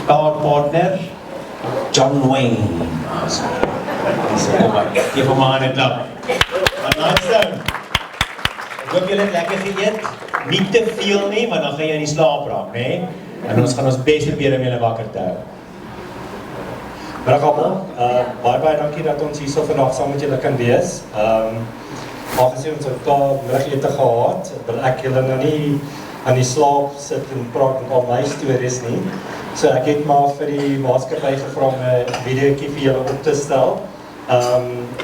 our partner, John Wayne. Geef hom 'n hand en klap. Limestone. Ek hoop julle het lekker geëet. Nie te veel nie, want dan gaan jy in die slaap raak, né? En ons gaan ons bes probeer om julle wakker te hou. Middag almal. Baie dankie dat ons hier so vandag saam met julle kan wees. Aangesien ons 'n middagete gehad, wil ek julle nou nie aan die slaap sit en praat met al my stories nie. So ek het maar vir die maatskappy gevra om 'n videoetjie vir julle op te stel.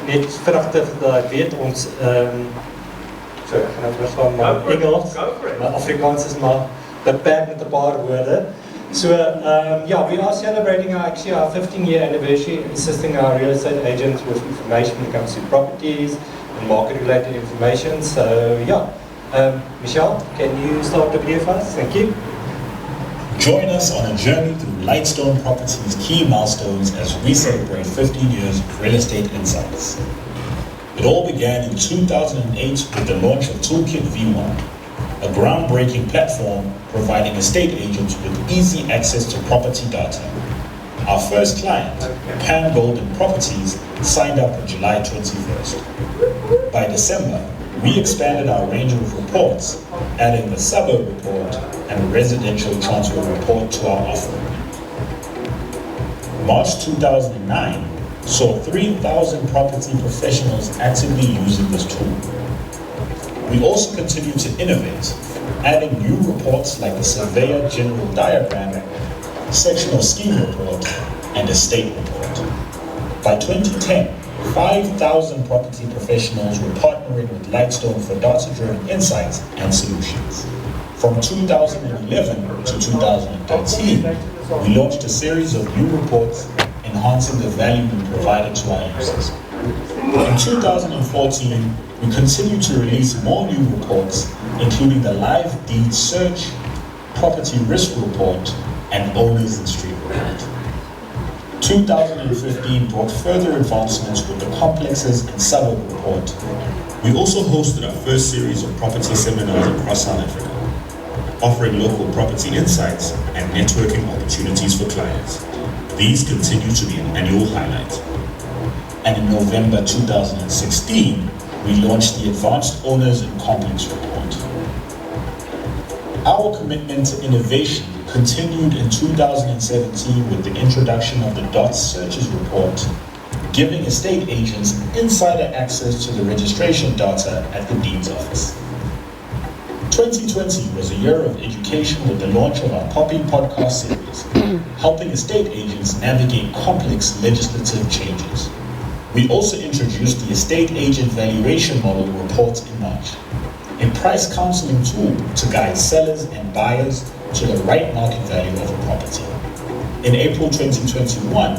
Net vinnig dat ek weet ons so ek gaan nou van my Engels, maar Afrikaans is maar beperk met 'n paar woorde. So yeah, we are celebrating our 15-year anniversary, assisting our real estate agents with information when it comes to properties and market-related information. So yeah, Michelle, can you start the video for us? Thank you. Join us on a journey through Lightstone Properties' key milestones as we celebrate 15 years of real estate insights. It all began in 2008 with the launch of Toolkit V1, a groundbreaking platform providing estate agents with easy access to property data. Our first client, Pan Golden Properties, signed up on July 21st. By December, we expanded our range of reports, adding the suburb report and residential transfer report to our offering. March 2009 saw 3,000 property professionals actively using this tool. We also continue to innovate, adding new reports like the Surveyor General Diagram, Sectional Scheme Report, and Estate Report. By 2010, 5,000 property professionals were partnering with Lightstone for data-driven insights and solutions. From 2011 to 2013, we launched a series of new reports enhancing the value we provided to our users. In 2014, we continued to release more new reports, including the Live Deed Search, Property Risk Report, and Owners and Street Report. 2015 brought further advancements with the Complexes and Suburb Report. We also hosted our first series of property seminars across South Africa, offering local property insights and networking opportunities for clients. These continue to be an annual highlight. And in November 2016, we launched the Advanced Owners and Complex Report. Our commitment to innovation continued in 2017 with the introduction of the DOTS Searches Report, giving estate agents insider access to the registration data at the Deeds Office. 2020 was a year of education with the launch of our Poppy podcast series, helping estate agents navigate complex legislative changes. We also introduced the Estate Agent Valuation Model report in March, a price counseling tool to guide sellers and buyers to the right market value of a property. In April 2021,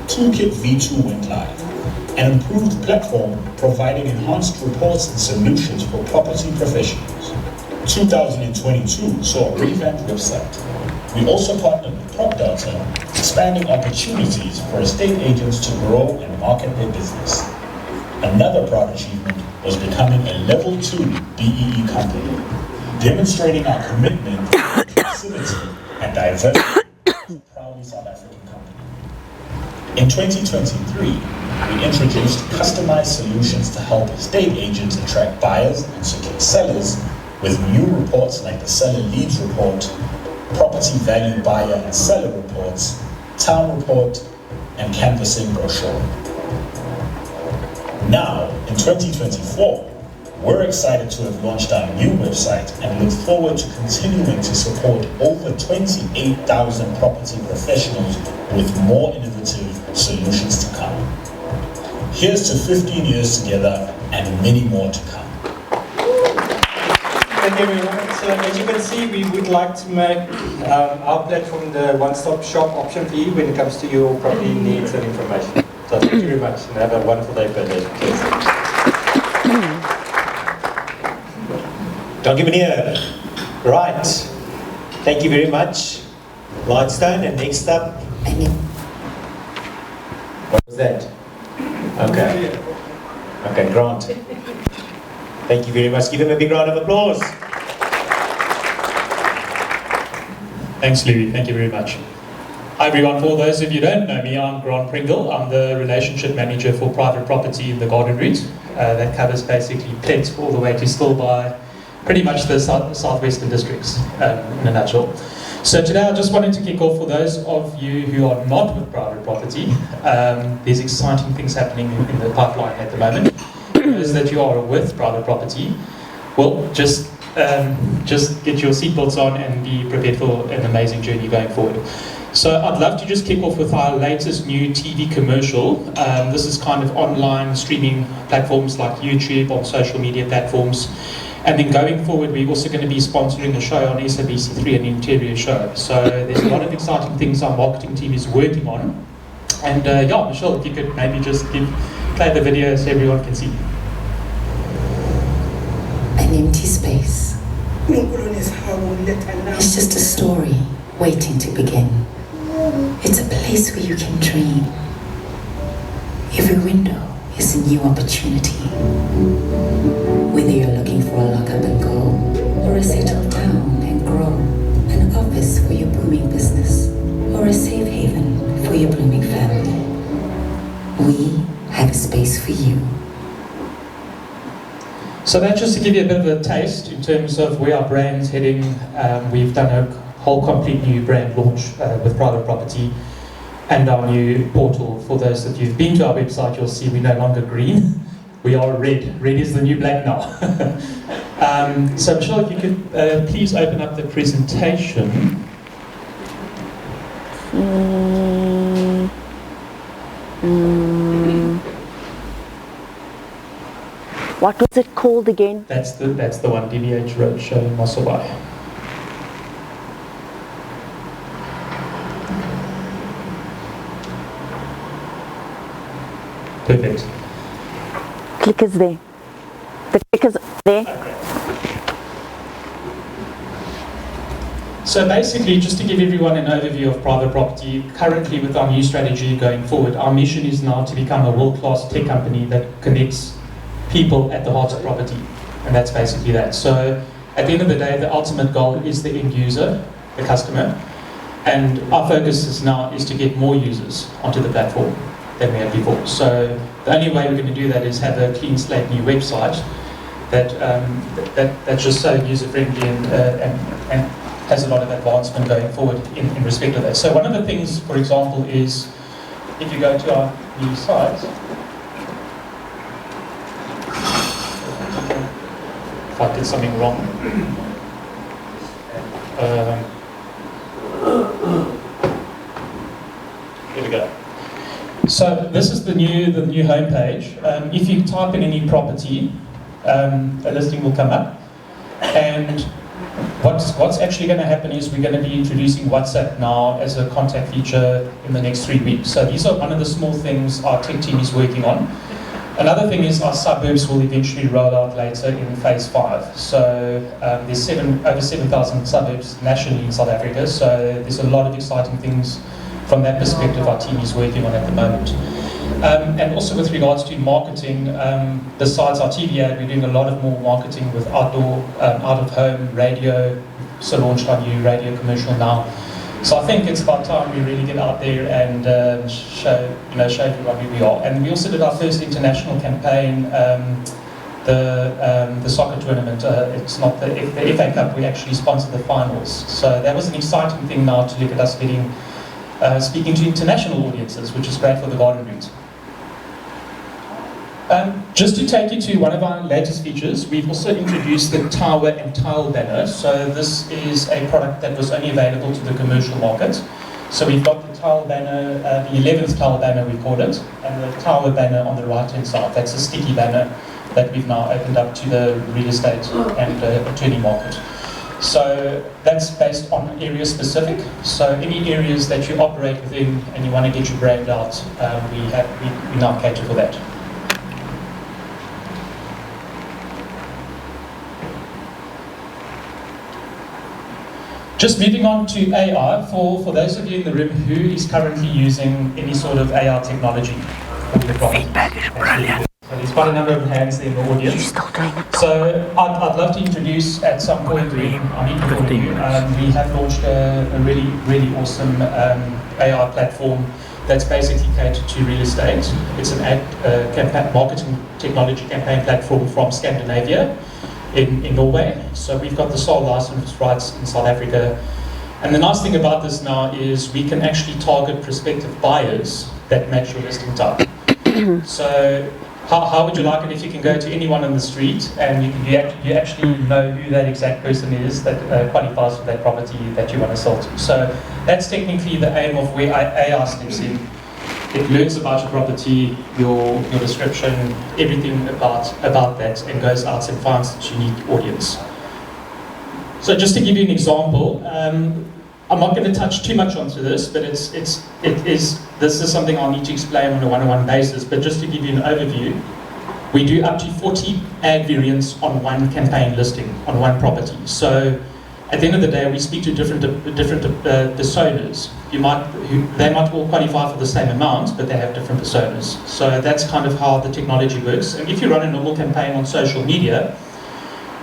Toolkit V2 went live, an improved platform providing enhanced reports and solutions for property professionals. 2022 saw a revamped website. We also partnered with PropData, expanding opportunities for estate agents to grow and market their business. Another proud achievement was becoming a Level 2 BEE company, demonstrating our commitment to inclusivity and diversity as a proudly South African company. In 2023, we introduced customized solutions to help estate agents attract buyers and secure sellers with new reports like the Seller Leads Report, Property Value Buyer and Seller Reports, Town Report, and Canvassing Brochure. Now, in 2024, we're excited to have launched our new website and look forward to continuing to support over 28,000 property professionals with more innovative solutions to come. Here's to 15 years together and many more to come. Thank you very much. So as you can see, we would like to make our platform the one-stop shop option for you when it comes to your property needs and information. So thank you very much and have a wonderful day further. Cheers. Dankie meneer. Right. Thank you very much, Lightstone. And next up, what was that? Okay. Okay, Grant. Thank you very much. Give him a big round of applause. Thanks, Louis. Thank you very much. Hi everyone, for those of you who don't know me, I'm Grant Pringle. I'm the Relationship Manager for Private Property in the Garden Route. That covers basically Plet all the way to Stilbaai, pretty much the southwestern districts in a nutshell. So today I just wanted to kick off for those of you who are not with private property. There's exciting things happening in the pipeline at the moment. Those that you are with private property, well, just get your seatbelts on and be prepared for an amazing journey going forward. So I'd love to just kick off with our latest new TV commercial. This is kind of online streaming platforms like YouTube, on social media platforms. And then going forward, we're also going to be sponsoring a show on SABC3, an interior show. So there's a lot of exciting things our marketing team is working on. And yeah, Michelle, if you could maybe just play the video so everyone can see. An empty space. It's just a story waiting to begin. It's a place where you can dream. Every window is a new opportunity. Whether you're looking for a lock up and go, or a settle down and grow, an office for your booming business, or a safe haven for your blooming family, we have a space for you. So that's just to give you a bit of a taste in terms of where our brand's heading. We've done a whole complete new brand launch with private property and our new portal. For those that you've been to our website, you'll see we're no longer green, we are red. Red is the new black now. So Michelle, if you could please open up the presentation. What was it called again? That's the one, DVH Roadshow in Mosselbaai. Perfect. Clickers there. The clickers there. Okay. So basically, just to give everyone an overview of private property, currently with our new strategy going forward, our mission is now to become a world-class tech company that connects people at the heart of property. And that's basically that. So at the end of the day, the ultimate goal is the end user, the customer. And our focus now is to get more users onto the platform than we had before. So the only way we're going to do that is have a clean slate new website that's just so user friendly and has a lot of advancement going forward in respect of that. So one of the things, for example, is if you go to our new site, if I did something wrong. Here we go. So this is the new homepage. If you type in any property, a listing will come up. And what's actually going to happen is we're going to be introducing WhatsApp now as a contact feature in the next 3 weeks. So these are one of the small things our tech team is working on. Another thing is our suburbs will eventually roll out later in phase 5. So there's over 7,000 suburbs nationally in South Africa. So there's a lot of exciting things from that perspective our team is working on at the moment. And also with regards to marketing, besides our TV ad, we're doing a lot of more marketing with outdoor, out-of-home, radio. So launched our new radio commercial now. So I think it's about time we really get out there and show everyone who we are. And we also did our first international campaign, the soccer tournament. It's not the FA Cup, we actually sponsored the finals. So that was an exciting thing now to look at us getting speaking to international audiences, which is great for the Garden Route. Just to take you to one of our latest features, we've also introduced the Tower and Tile banner. So this is a product that was only available to the commercial market. So we've got the Tile banner, the 11th Tile banner we called it, and the Tower banner on the right-hand side. That's a sticky banner that we've now opened up to the real estate and attorney market. So that's based on area specific. So any areas that you operate within and you want to get your brand out, we now cater for that. Just moving on to AI, for those of you in the room who is currently using any sort of AI technology. Feedback is brilliant. So there's quite a number of hands there in the audience. Still doing it. So I'd love to introduce at some point when I meet with all of you, we have launched a really awesome AI platform that's basically catered to real estate. It's an marketing technology campaign platform from Scandinavia in Norway. So we've got the sole license rights in South Africa. And the nice thing about this now is we can actually target prospective buyers that match your listing type. So how would you like it if you can go to anyone on the street and you actually know who that exact person is that qualifies for that property that you want to sell to. So that's technically the aim of where AI steps in. It learns about your property, your description, everything about that, and goes out and finds its unique audience. So just to give you an example, I'm not going to touch too much onto this, but this is something I'll need to explain on a one-on-one basis. But just to give you an overview, we do up to 40 ad variants on one campaign listing, on one property. So at the end of the day, we speak to different personas. They might all qualify for the same amount, but they have different personas. So that's kind of how the technology works. And if you run a normal campaign on social media,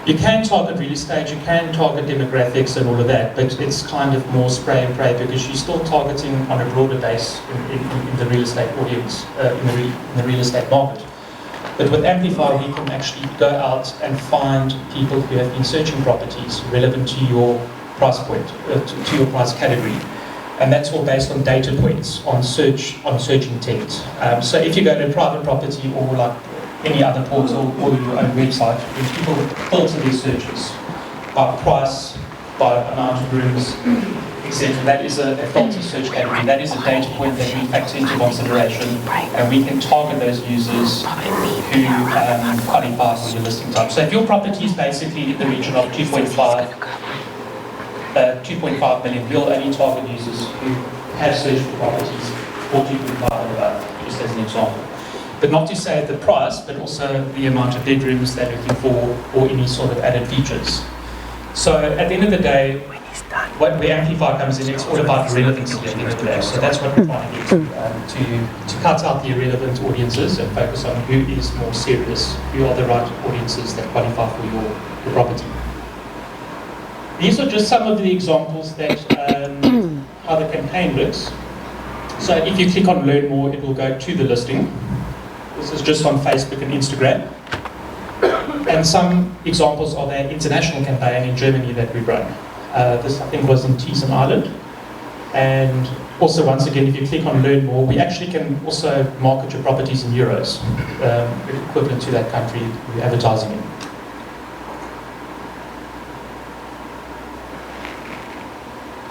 you can target real estate, you can target demographics and all of that, but it's kind of more spray and pray because you're still targeting on a broader base in the real estate audience, in the real estate market. But with Amplify, we can actually go out and find people who have been searching properties relevant to your price point, to your price category. And that's all based on data points, on search intent. So if you go to a private property or like any other portal or your own website, when people filter their searches by price, by amount of rooms, etc., that is a faulty search category. That is a data point that we factor into consideration, and we can target those users who qualify for your listing type. So if your property is basically in the region of 2.5 million, we'll only target users who have searched for properties for 2.5 and above, just as an example. But not to say the price, but also the amount of bedrooms they're looking for or any sort of added features. So at the end of the day, where Amplify comes in, it's all about relevancy at the end of the day. So that's what we're trying to get to cut out the irrelevant audiences and focus on who is more serious, who are the right audiences that qualify for your property. These are just some of the examples that how the campaign works. So if you click on Learn More, it will go to the listing. This is just on Facebook and Instagram. And some examples of an international campaign in Germany that we run. This, I think, was in Teesen Island. And also, once again, if you click on Learn More, we actually can also market your properties in euros, equivalent to that country we're advertising in.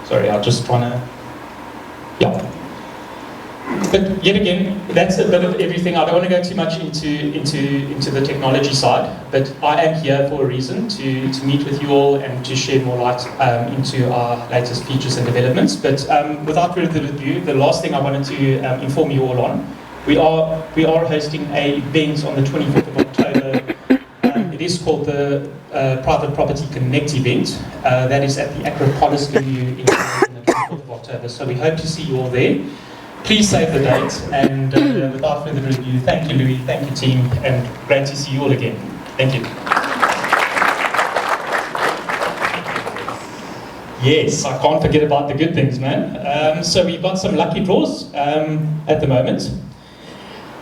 Sorry, I'm just trying to... Yeah. But yet again, that's a bit of everything. I don't want to go too much into the technology side, but I am here for a reason, to meet with you all and to shed more light into our latest features and developments. But without further ado, the last thing I wanted to inform you all on, we are hosting an event on the 24th of October. It is called the Private Property Connect event. That is at the Acropolis venue in the 24th of October. So we hope to see you all there. Please save the date, and without further ado, thank you, Louis, thank you, team, and great to see you all again. Thank you. Yes, I can't forget about the good things, man. So we've got some lucky draws at the moment.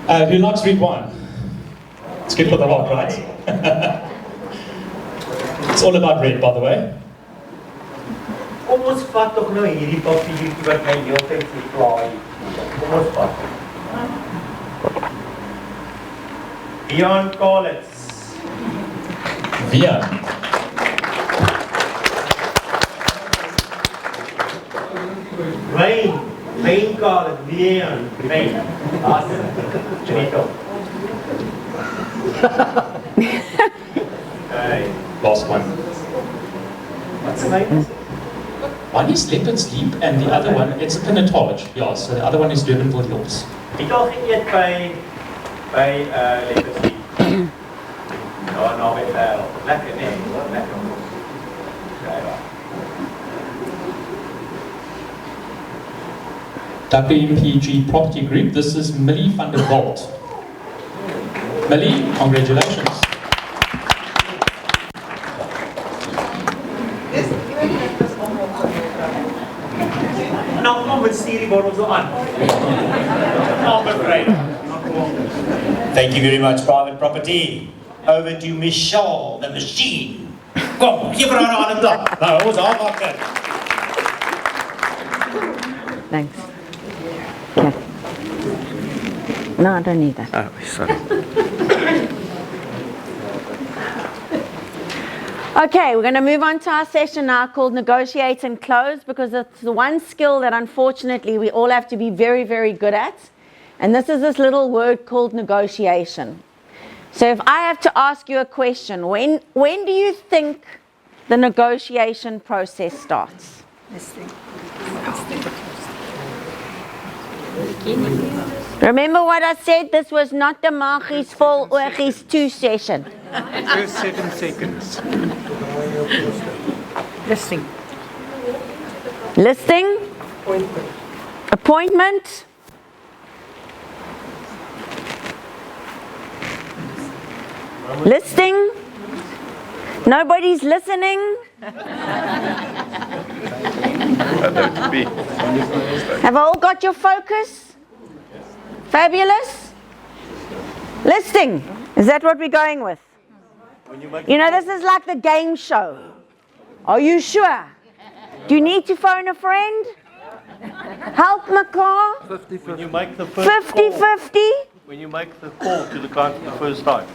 Who likes red wine? It's good for the heart, right? It's all about red, by the way. Almost vat tog nou hierdie papiertjie wat my heeltyd verklaar. Almost vat. Beyond Collins. Via. Rain Collins, Beyond, Rain. Awesome. Chinito. Last one. What's the name? One is Leopard's Leap, and the other one, it's a Pinotage. Yeah, so the other one is Durbanville Hills. Ik al geëet by Leopard's Leap. Daar naby Parel. Lekker, nee, lekker. WMPG Property Group, this is Millie van der Walt. Millie, congratulations. Nou, kom met Siri bottles on. Thank you very much, Private Property. Over to Michelle, the machine. Kom, give her aan aan het klap. Nou, ons afwakker. Thanks. Okay. No, I don't need that. Oh, sorry. Okay, we're going to move on to our session now called Negotiate and Close, because it's the one skill that unfortunately we all have to be very, very good at. And this is this little word called negotiation. So if I have to ask you a question, when do you think the negotiation process starts? Remember what I said? This was not the Magi's vol Oogie's 2 session. First 7 seconds. Listing. Listing. Appointment. Listing. Nobody's listening. Have all got your focus? Fabulous. Listing. Is that what we're going with? You know, this is like the game show. Are you sure? Do you need to phone a friend? Help Makar? 50-50. When you make the first 50-50? when you make the call to the client for the first time.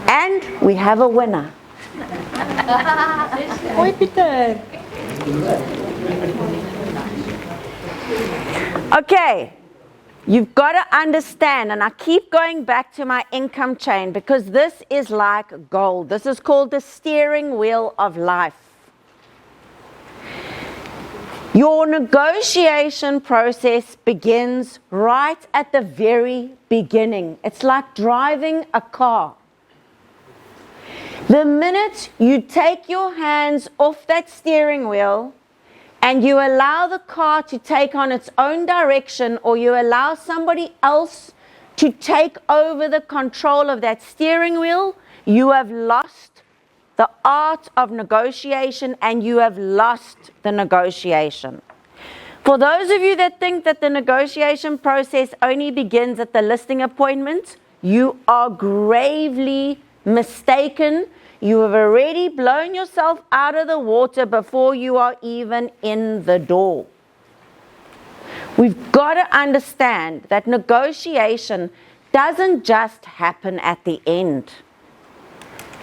And we have a winner. Okay, you've got to understand, and I keep going back to my income chain because this is like gold. This is called the steering wheel of life. Your negotiation process begins right at the very beginning. It's like driving a car. The minute you take your hands off that steering wheel and you allow the car to take on its own direction, or you allow somebody else to take over the control of that steering wheel, you have lost the art of negotiation and you have lost the negotiation. For those of you that think that the negotiation process only begins at the listing appointment, you are gravely mistaken. You have already blown yourself out of the water before you are even in the door. We've got to understand that negotiation doesn't just happen at the end.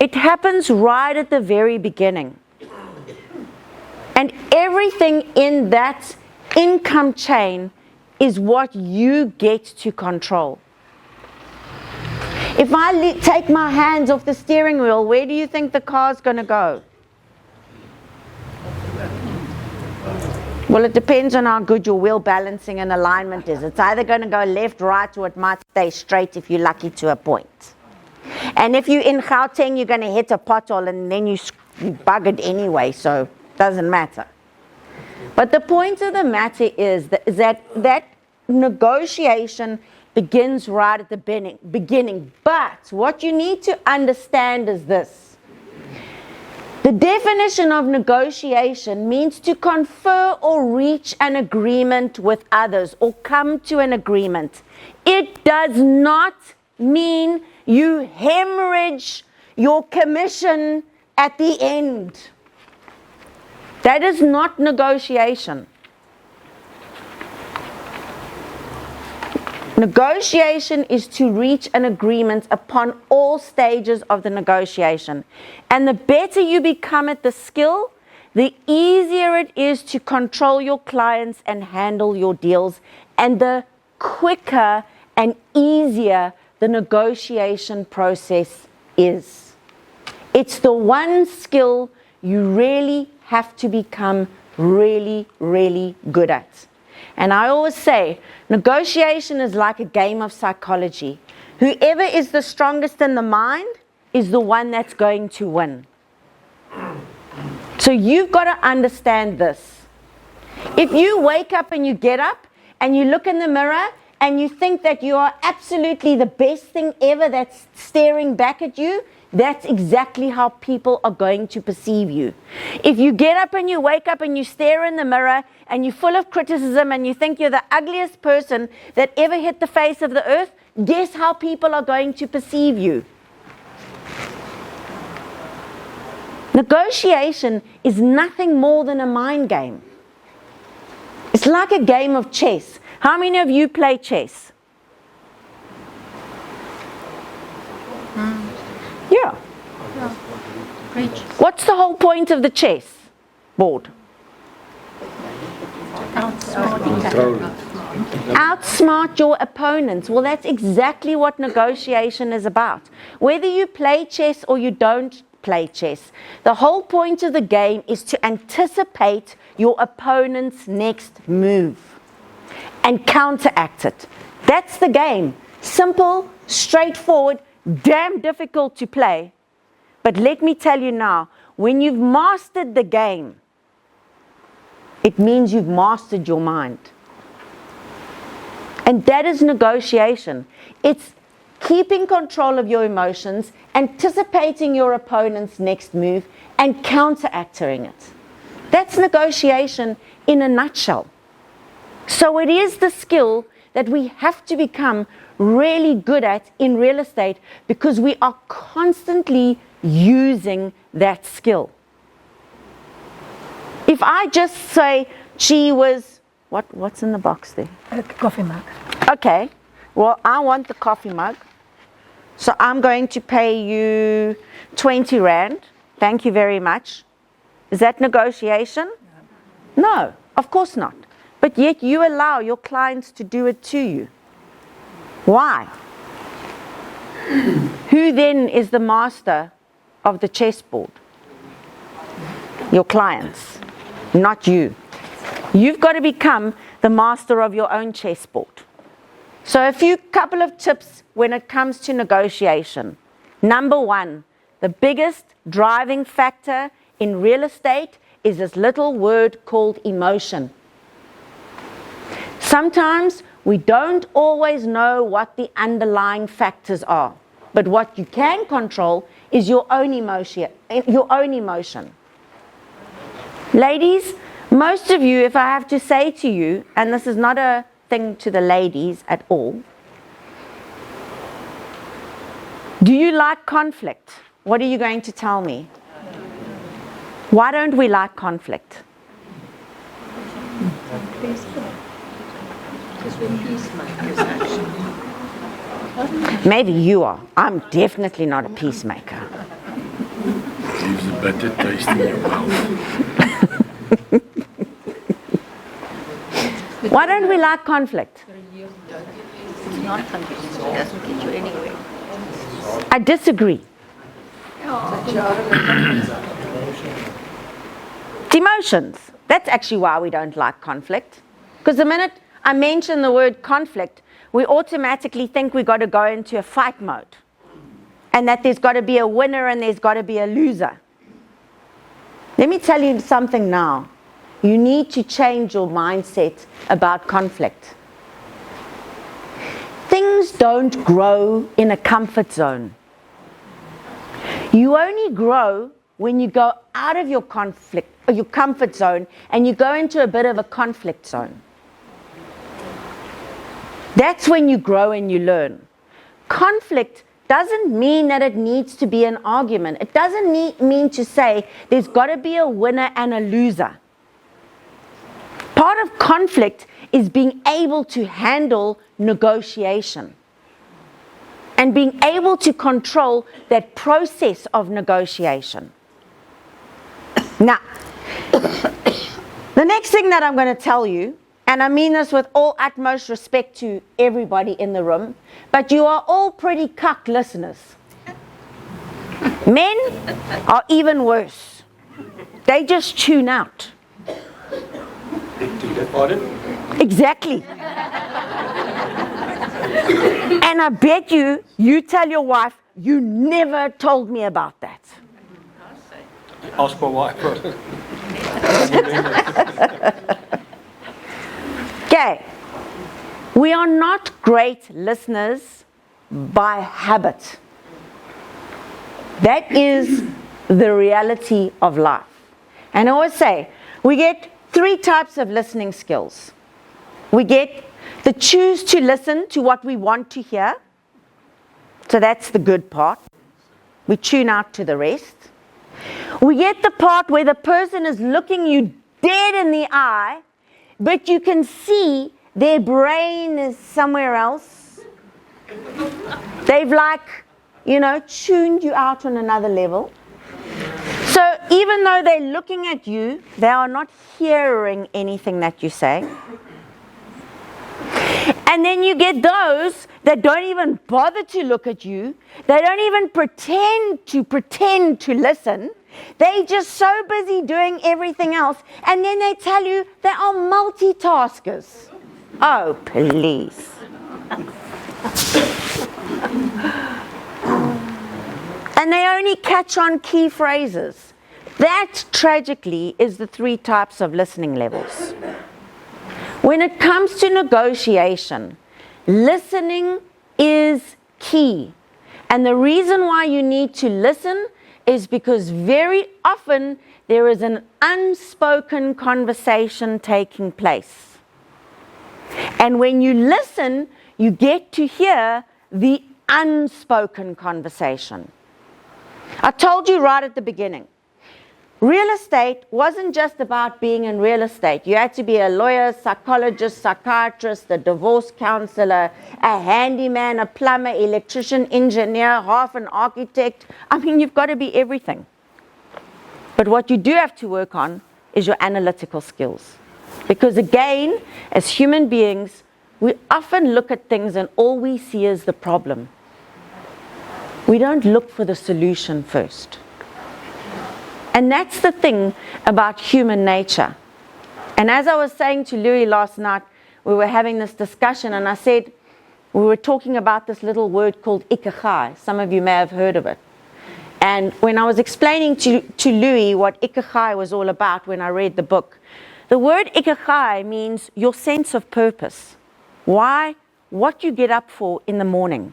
It happens right at the very beginning. And everything in that income chain is what you get to control. If I take my hands off the steering wheel, where do you think the car's going to go? Well, it depends on how good your wheel balancing and alignment is. It's either going to go left, right, or it might stay straight if you're lucky to a point. And if you're in Gauteng, you're going to hit a pothole and then you buggered anyway, so it doesn't matter. But the point of the matter is that negotiation begins right at the beginning. But what you need to understand is this. The definition of negotiation means to confer or reach an agreement with others or come to an agreement. It does not mean you hemorrhage your commission at the end. That is not negotiation. Negotiation is to reach an agreement upon all stages of the negotiation. And the better you become at the skill, the easier it is to control your clients and handle your deals, and the quicker and easier the negotiation process is. It's the one skill you really have to become really, really good at. And I always say, negotiation is like a game of psychology. Whoever is the strongest in the mind is the one that's going to win. So you've got to understand this. If you wake up and you get up and you look in the mirror and you think that you are absolutely the best thing ever that's staring back at you, that's exactly how people are going to perceive you. If you get up and you wake up and you stare in the mirror and you're full of criticism and you think you're the ugliest person that ever hit the face of the earth, guess how people are going to perceive you? Negotiation is nothing more than a mind game. It's like a game of chess. How many of you play chess? Yeah. What's the whole point of the chess board? Outsmart your opponents. Well, that's exactly what negotiation is about. Whether you play chess or you don't play chess, the whole point of the game is to anticipate your opponent's next move and counteract it. That's the game. Simple, straightforward, damn difficult to play. But let me tell you now, when you've mastered the game, it means you've mastered your mind. And that is negotiation. It's keeping control of your emotions, anticipating your opponent's next move, and counteracting it. That's negotiation in a nutshell. So it is the skill that we have to become really good at in real estate, because we are constantly using that skill. If I just say, gee whiz, what's in the box there? A coffee mug. Okay, well, I want the coffee mug. So I'm going to pay you 20 Rand. Thank you very much. Is that negotiation? No, of course not. But yet you allow your clients to do it to you. Why? Who then is the master of the chessboard? Your clients, not you. You've got to become the master of your own chessboard. So a couple of tips when it comes to negotiation. Number one, the biggest driving factor in real estate is this little word called emotion. Sometimes we don't always know what the underlying factors are, but what you can control is your own emotion. Ladies, most of you, if I have to say to you, and this is not a thing to the ladies at all, do you like conflict? What are you going to tell me? Why don't we like conflict? Maybe you are. I'm definitely not a peacemaker. Leaves a bitter taste in your mouth. Why don't we like conflict? It's not confusing. It doesn't get you anywhere. I disagree. It's emotions. That's actually why we don't like conflict. Because the minute I mention the word conflict, we automatically think we've got to go into a fight mode. And that there's got to be a winner and there's got to be a loser. Let me tell you something now. You need to change your mindset about conflict. Things don't grow in a comfort zone. You only grow when you go out of your comfort zone and you go into a bit of a conflict zone. That's when you grow and you learn. Conflict doesn't mean that it needs to be an argument. It doesn't mean to say there's got to be a winner and a loser. Part of conflict is being able to handle negotiation and being able to control that process of negotiation. Now, the next thing that I'm going to tell you, and I mean this with all utmost respect to everybody in the room, but you are all pretty cuck listeners. Men are even worse. They just tune out. Exactly. And I bet you tell your wife, you never told me about that. Ask my wife. Okay. We are not great listeners by habit. That is the reality of life. And I always say, we get 3 types of listening skills. We get the choose to listen to what we want to hear. So that's the good part. We tune out to the rest. We get the part where the person is looking you dead in the eye, but you can see their brain is somewhere else. They've tuned you out on another level. So even though they're looking at you, they are not hearing anything that you say. And then you get those that don't even bother to look at you. They don't even pretend to listen. They're just so busy doing everything else. And then they tell you they are multitaskers. Oh, please. And they only catch on key phrases. That, tragically, is the 3 types of listening levels. When it comes to negotiation, listening is key. And the reason why you need to listen is because very often there is an unspoken conversation taking place. And when you listen, you get to hear the unspoken conversation. I told you right at the beginning, real estate wasn't just about being in real estate. You had to be a lawyer, psychologist, psychiatrist, a divorce counselor, a handyman, a plumber, electrician, engineer, half an architect. I mean, you've got to be everything. But what you do have to work on is your analytical skills. Because again, as human beings, we often look at things and all we see is the problem. We don't look for the solution first. And that's the thing about human nature. And as I was saying to Louis last night, we were having this discussion and I said, we were talking about this little word called ikigai. Some of you may have heard of it. And when I was explaining to Louis what ikigai was all about when I read the book, the word ikigai means your sense of purpose. Why? What you get up for in the morning.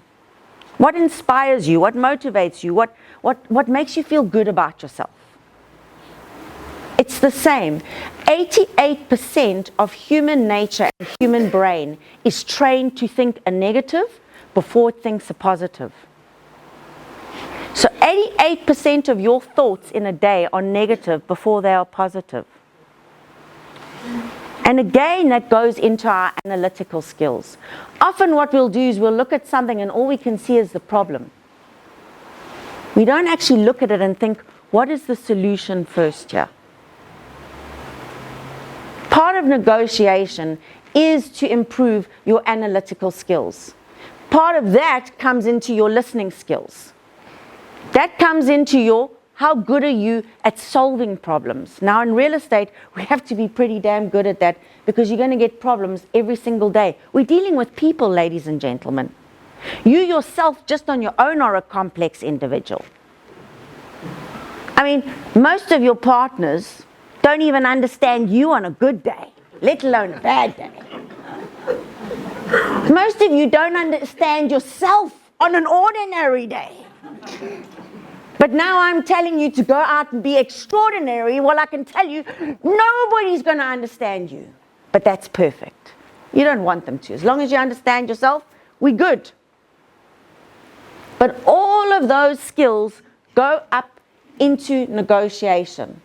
What inspires you? What motivates you? What makes you feel good about yourself? It's the same. 88% of human nature and human brain is trained to think a negative before it thinks a positive. So 88% of your thoughts in a day are negative before they are positive. And again, that goes into our analytical skills. Often what we'll do is we'll look at something and all we can see is the problem. We don't actually look at it and think, what is the solution first here? Part of negotiation is to improve your analytical skills. Part of that comes into your listening skills. That comes into your how good are you at solving problems. Now in real estate, we have to be pretty damn good at that because you're going to get problems every single day. We're dealing with people, ladies and gentlemen. You yourself, just on your own, are a complex individual. I mean, most of your partners don't even understand you on a good day, let alone a bad day. Most of you don't understand yourself on an ordinary day. But now I'm telling you to go out and be extraordinary. Well, I can tell you, nobody's going to understand you. But that's perfect. You don't want them to. As long as you understand yourself, we're good. But all of those skills go up into negotiation.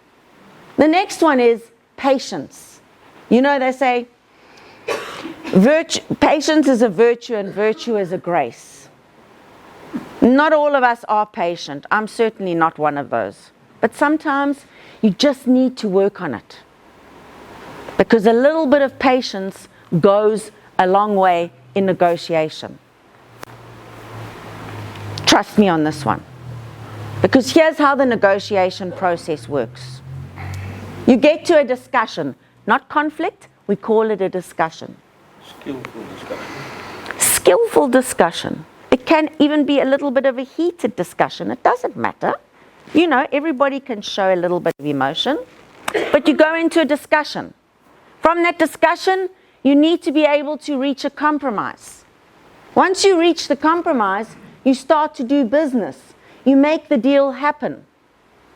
The next one is patience. You know, they say, patience is a virtue and virtue is a grace. Not all of us are patient. I'm certainly not one of those. But sometimes you just need to work on it. Because a little bit of patience goes a long way in negotiation. Trust me on this one. Because here's how the negotiation process works. You get to a discussion, not conflict, we call it a discussion. Skillful discussion. Skillful discussion. It can even be a little bit of a heated discussion. It doesn't matter. You know, everybody can show a little bit of emotion. But you go into a discussion. From that discussion, you need to be able to reach a compromise. Once you reach the compromise, you start to do business. You make the deal happen.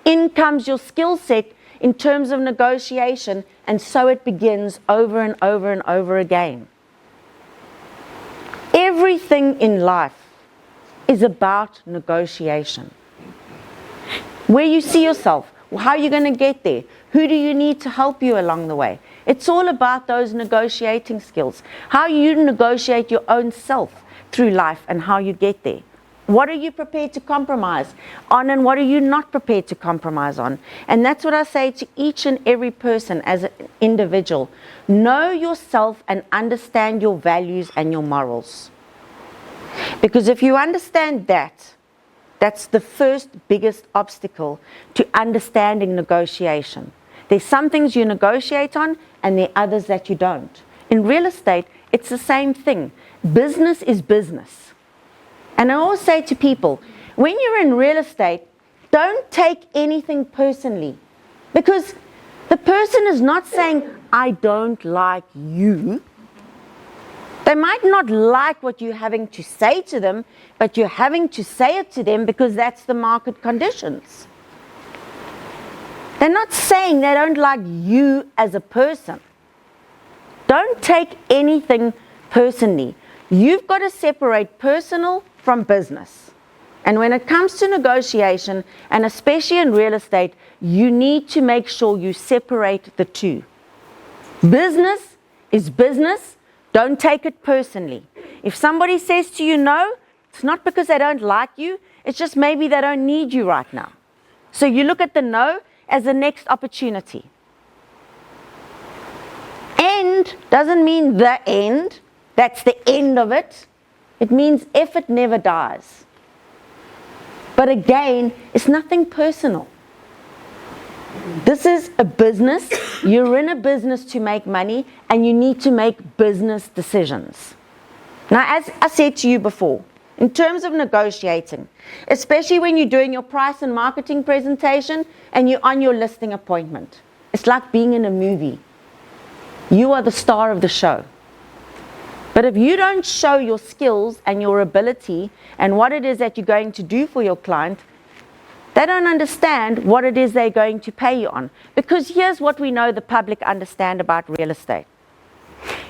In comes your skill set in terms of negotiation, and so it begins over and over and over again. Everything in life is about negotiation. Where you see yourself, how are you going to get there? Who do you need to help you along the way? It's all about those negotiating skills. How you negotiate your own self through life and how you get there. What are you prepared to compromise on, and what are you not prepared to compromise on? And that's what I say to each and every person as an individual. Know yourself and understand your values and your morals. Because if you understand that, that's the first biggest obstacle to understanding negotiation. There's some things you negotiate on, and there are others that you don't. In real estate, it's the same thing. Business is business. And I always say to people, when you're in real estate, don't take anything personally. Because the person is not saying, I don't like you. They might not like what you're having to say to them, but you're having to say it to them because that's the market conditions. They're not saying they don't like you as a person. Don't take anything personally. You've got to separate personal from business. And when it comes to negotiation, and especially in real estate, you need to make sure you separate the two. Business is business. Don't take it personally. If somebody says to you no, it's not because they don't like you, it's just maybe they don't need you right now. So you look at the no as the next opportunity. End doesn't mean the end. That's the end of it. It means effort never dies. But again, it's nothing personal. This is a business. You're in a business to make money, and you need to make business decisions. Now, as I said to you before, in terms of negotiating, especially when you're doing your price and marketing presentation and you're on your listing appointment, it's like being in a movie. You are the star of the show. But if you don't show your skills and your ability and what it is that you're going to do for your client, they don't understand what it is they're going to pay you on. Because here's what we know the public understand about real estate.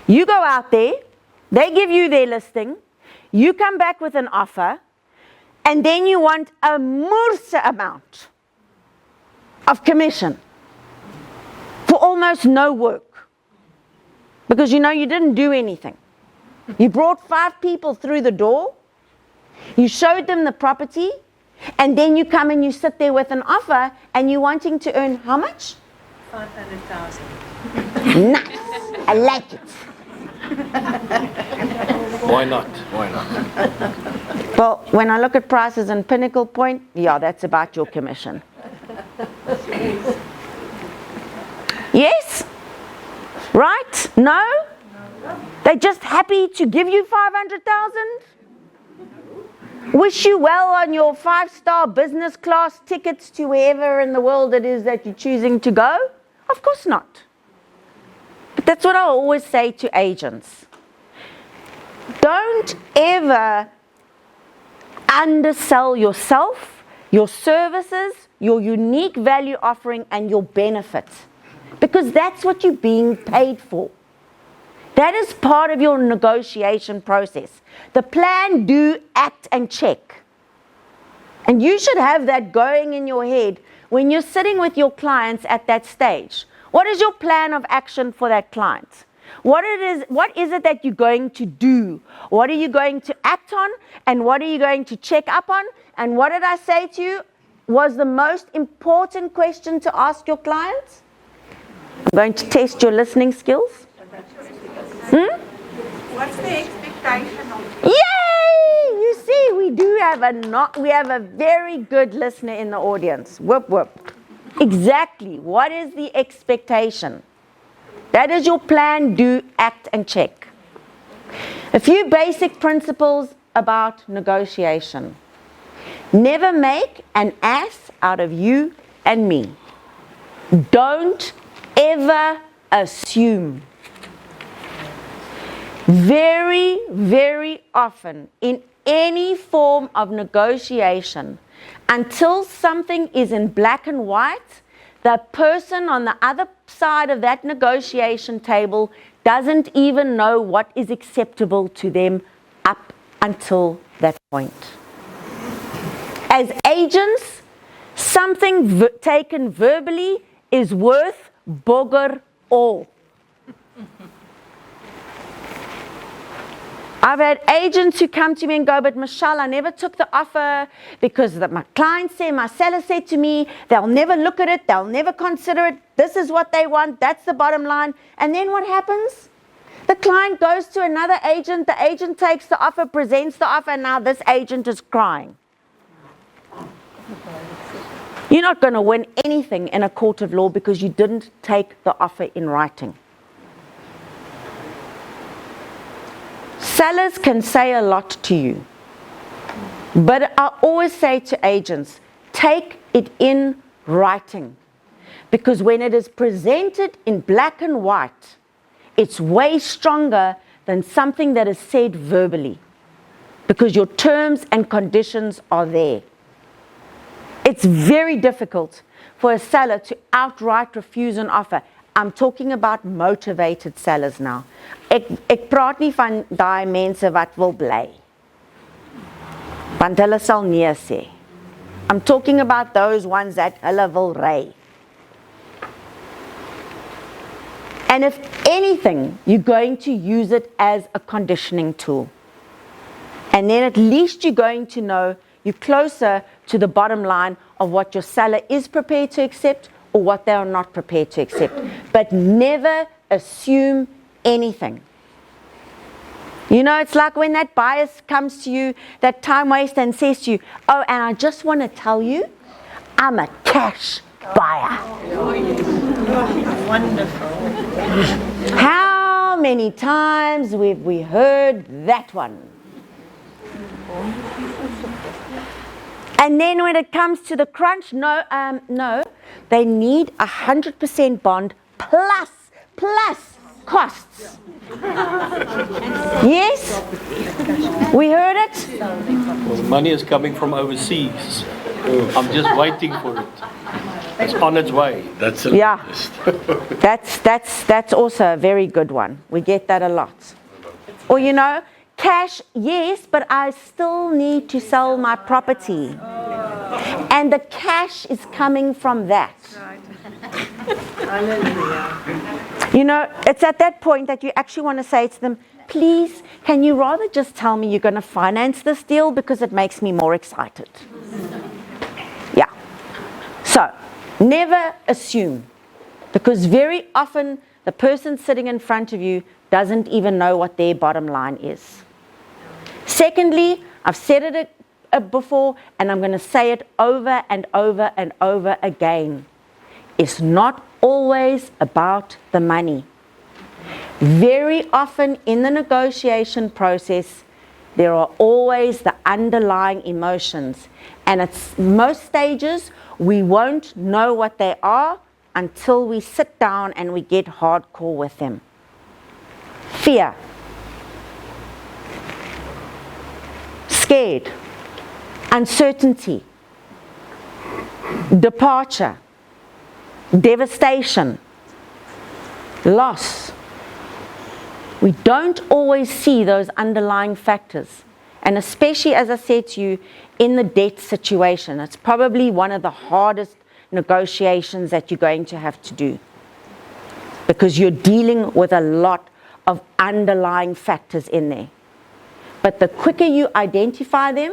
You go out there, they give you their listing, you come back with an offer, and then you want a moorse amount of commission for almost no work. Because you know you didn't do anything. You brought 5 people through the door, you showed them the property, and then you come and you sit there with an offer, and you're wanting to earn how much? 500,000. Nice. I like it. Why not? Why not? Well, when I look at prices and Pinnacle Point, yeah, that's about your commission. Yes? Right? No? They're just happy to give you 500,000? Wish you well on your 5-star business class tickets to wherever in the world it is that you're choosing to go? Of course not. But that's what I always say to agents. Don't ever undersell yourself, your services, your unique value offering, and your benefits. Because that's what you're being paid for. That is part of your negotiation process. The plan, do, act, and check. And you should have that going in your head when you're sitting with your clients at that stage. What is your plan of action for that client? What is it that you're going to do? What are you going to act on? And what are you going to check up on? And what did I say to you was the most important question to ask your clients? I'm going to test your listening skills. What's the expectation of Yay! You see, we have a very good listener in the audience. Whoop, whoop. Exactly. What is the expectation? That is your plan, do, act, and check. A few basic principles about negotiation. Never make an ass out of you and me. Don't ever assume. Very, very often in any form of negotiation, until something is in black and white, the person on the other side of that negotiation table doesn't even know what is acceptable to them up until that point. As agents, something taken verbally is worth bugger all. I've had agents who come to me and go, but Michelle, I never took the offer because my client said, my seller said to me, they'll never look at it, they'll never consider it, this is what they want, that's the bottom line. And then what happens? The client goes to another agent, the agent takes the offer, presents the offer, and now this agent is crying. You're not going to win anything in a court of law because you didn't take the offer in writing. Sellers can say a lot to you, but I always say to agents, take it in writing, because when it is presented in black and white, it's way stronger than something that is said verbally, because your terms and conditions are there. It's very difficult for a seller to outright refuse an offer. I'm talking about motivated sellers now. Ek praat nie van daai mense wat wil bly. Want hulle sal nee sê. I'm talking about those ones that hulle wil ry. And if anything, you're going to use it as a conditioning tool. And then at least you're going to know you're closer to the bottom line of what your seller is prepared to accept or what they are not prepared to accept. But never assume anything. You know, it's like when that buyer comes to you, that time waster, and says to you, oh, and I just want to tell you, I'm a cash buyer. Wonderful. How many times have we heard that one? And then when it comes to the crunch, no, they need 100% bond plus costs. Yes? We heard it? Well, the money is coming from overseas. I'm just waiting for it. It's on its way. That's a Yeah. That's also a very good one. We get that a lot. Or you know, cash, yes, but I still need to sell my property. And the cash is coming from that. You know, it's at that point that you actually want to say to them, please, can you rather just tell me you're going to finance this deal because it makes me more excited. Yeah. So, never assume, because very often the person sitting in front of you doesn't even know what their bottom line is. Secondly, I've said it before, and I'm going to say it over and over and over again. It's not always about the money. Very often in the negotiation process, there are always the underlying emotions. And at most stages, we won't know what they are until we sit down and we get hardcore with them. Fear. Scared. Uncertainty. Departure. Devastation. Loss. We don't always see those underlying factors. And especially, as I said to you, in the debt situation, it's probably one of the hardest negotiations that you're going to have to do, because you're dealing with a lot of underlying factors in there. But the quicker you identify them,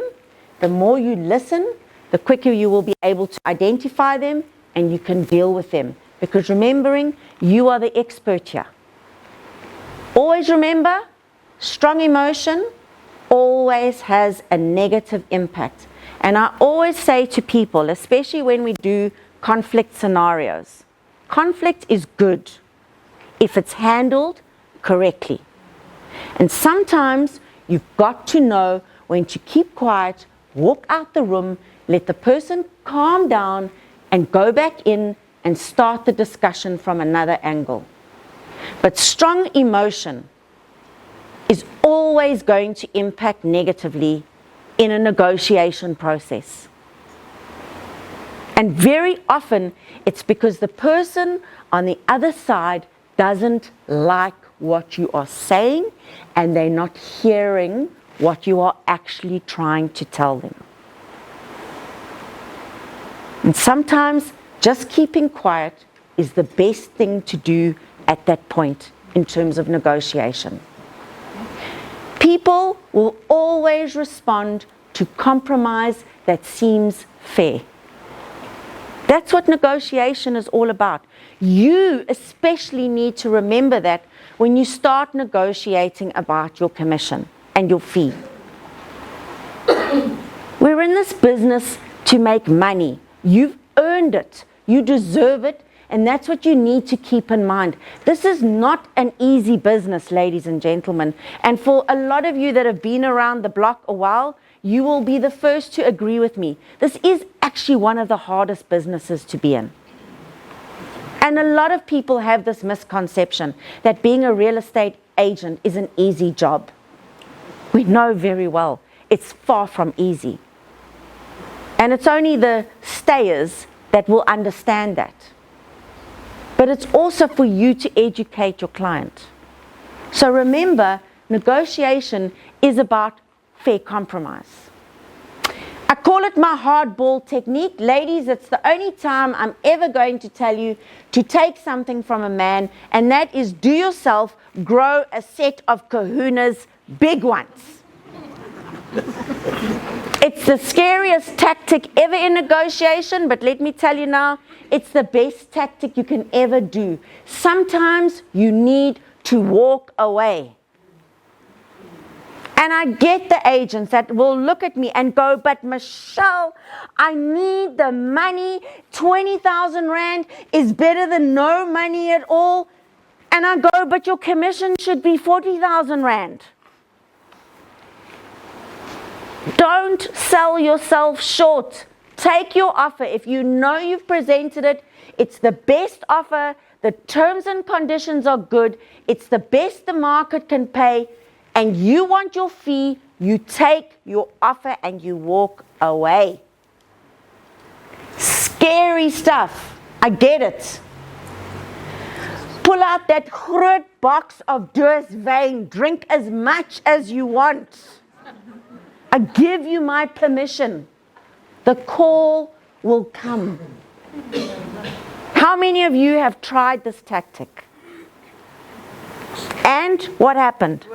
the more you listen, the quicker you will be able to identify them and you can deal with them. Because remembering, you are the expert here. Always remember, strong emotion always has a negative impact. And I always say to people, especially when we do conflict scenarios, conflict is good if it's handled correctly. And sometimes you've got to know when to keep quiet, walk out the room, let the person calm down, and go back in and start the discussion from another angle. But strong emotion always going to impact negatively in a negotiation process. And very often it's because the person on the other side doesn't like what you are saying and they're not hearing what you are actually trying to tell them. And sometimes just keeping quiet is the best thing to do at that point in terms of negotiation. People will always respond to compromise that seems fair. That's what negotiation is all about. You especially need to remember that when you start negotiating about your commission and your fee. We're in this business to make money. You've earned it. You deserve it. And that's what you need to keep in mind. This is not an easy business, ladies and gentlemen. And for a lot of you that have been around the block a while, you will be the first to agree with me. This is actually one of the hardest businesses to be in. And a lot of people have this misconception that being a real estate agent is an easy job. We know very well it's far from easy. And it's only the stayers that will understand that. But it's also for you to educate your client. So remember, negotiation is about fair compromise. I call it my hardball technique. Ladies, it's the only time I'm ever going to tell you to take something from a man, and that is do yourself grow a set of kahunas, big ones. It's the scariest tactic ever in negotiation, but let me tell you now, it's the best tactic you can ever do. Sometimes you need to walk away. And I get the agents that will look at me and go, but Michelle, I need the money. 20,000 Rand is better than no money at all. And I go, but your commission should be 40,000 Rand. Don't sell yourself short. Take your offer. If you know you've presented it, it's the best offer. The terms and conditions are good. It's the best the market can pay. And you want your fee, you take your offer and you walk away. Scary stuff. I get it. Pull out that groot box of Durswyn. Drink as much as you want. I give you my permission. The call will come. How many of you have tried this tactic? And what happened?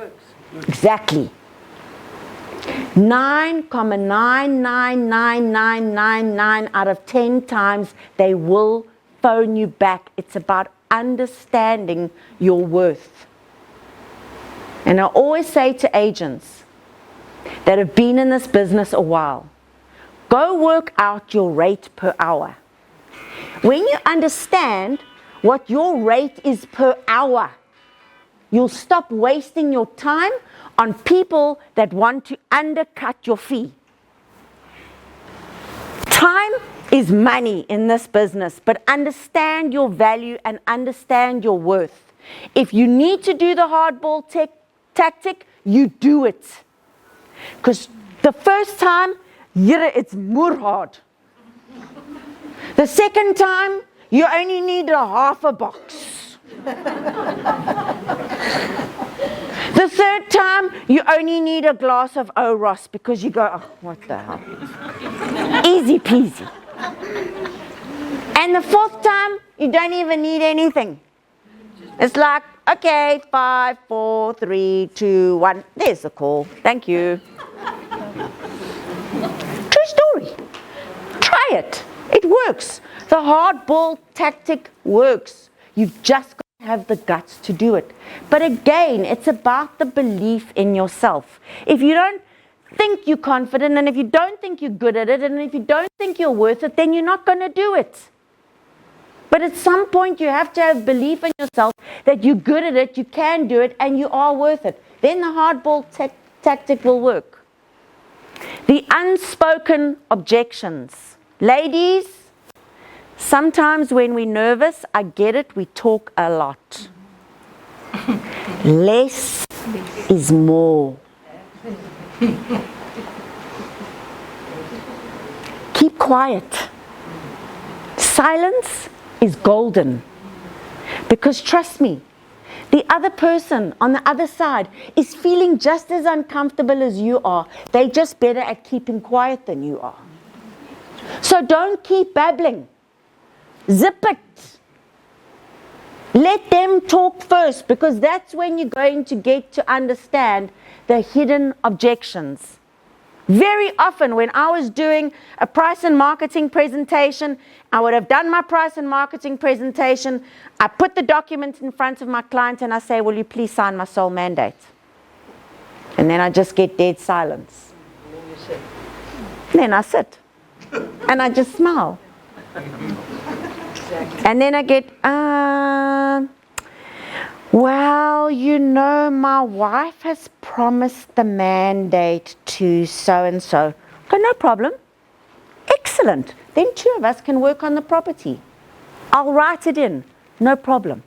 Exactly. 9,99999 out of 10 times they will phone you back. It's about understanding your worth. And I always say to agents that have been in this business a while, go work out your rate per hour. When you understand what your rate is per hour, you'll stop wasting your time on people that want to undercut your fee. Time is money in this business, but understand your value and understand your worth. If you need to do the hardball tactic, you do it. Because the first time, it's more hard. The second time, you only need a half a box. The third time, you only need a glass of Oros because you go, oh, what the hell? Easy peasy. And the fourth time, you don't even need anything. It's like, okay, 5, 4, 3, 2, 1. There's the call. Thank you. True story. Try it. It works. The hardball tactic works. You've just got to have the guts to do it. But again, it's about the belief in yourself. If you don't think you're confident, and if you don't think you're good at it, and if you don't think you're worth it, then you're not going to do it. But at some point, you have to have belief in yourself that you're good at it, you can do it, and you are worth it. Then the hardball tactic will work. The unspoken objections. Ladies, sometimes when we're nervous, I get it, we talk a lot. Less is more. Keep quiet. Silence is golden. Because trust me, the other person on the other side is feeling just as uncomfortable as you are. They're just better at keeping quiet than you are. So don't keep babbling. Zip it. Let them talk first, because that's when you're going to get to understand the hidden objections. Very often when I was doing a price and marketing presentation, I would have done my price and marketing presentation, I put the document in front of my client and I say, will you please sign my sole mandate? And then I just get dead silence. Then I sit and I just smile. And then I get, well, you know, my wife has promised the mandate to so-and-so. Okay, no problem. Excellent. Then two of us can work on the property. I'll write it in. No problem.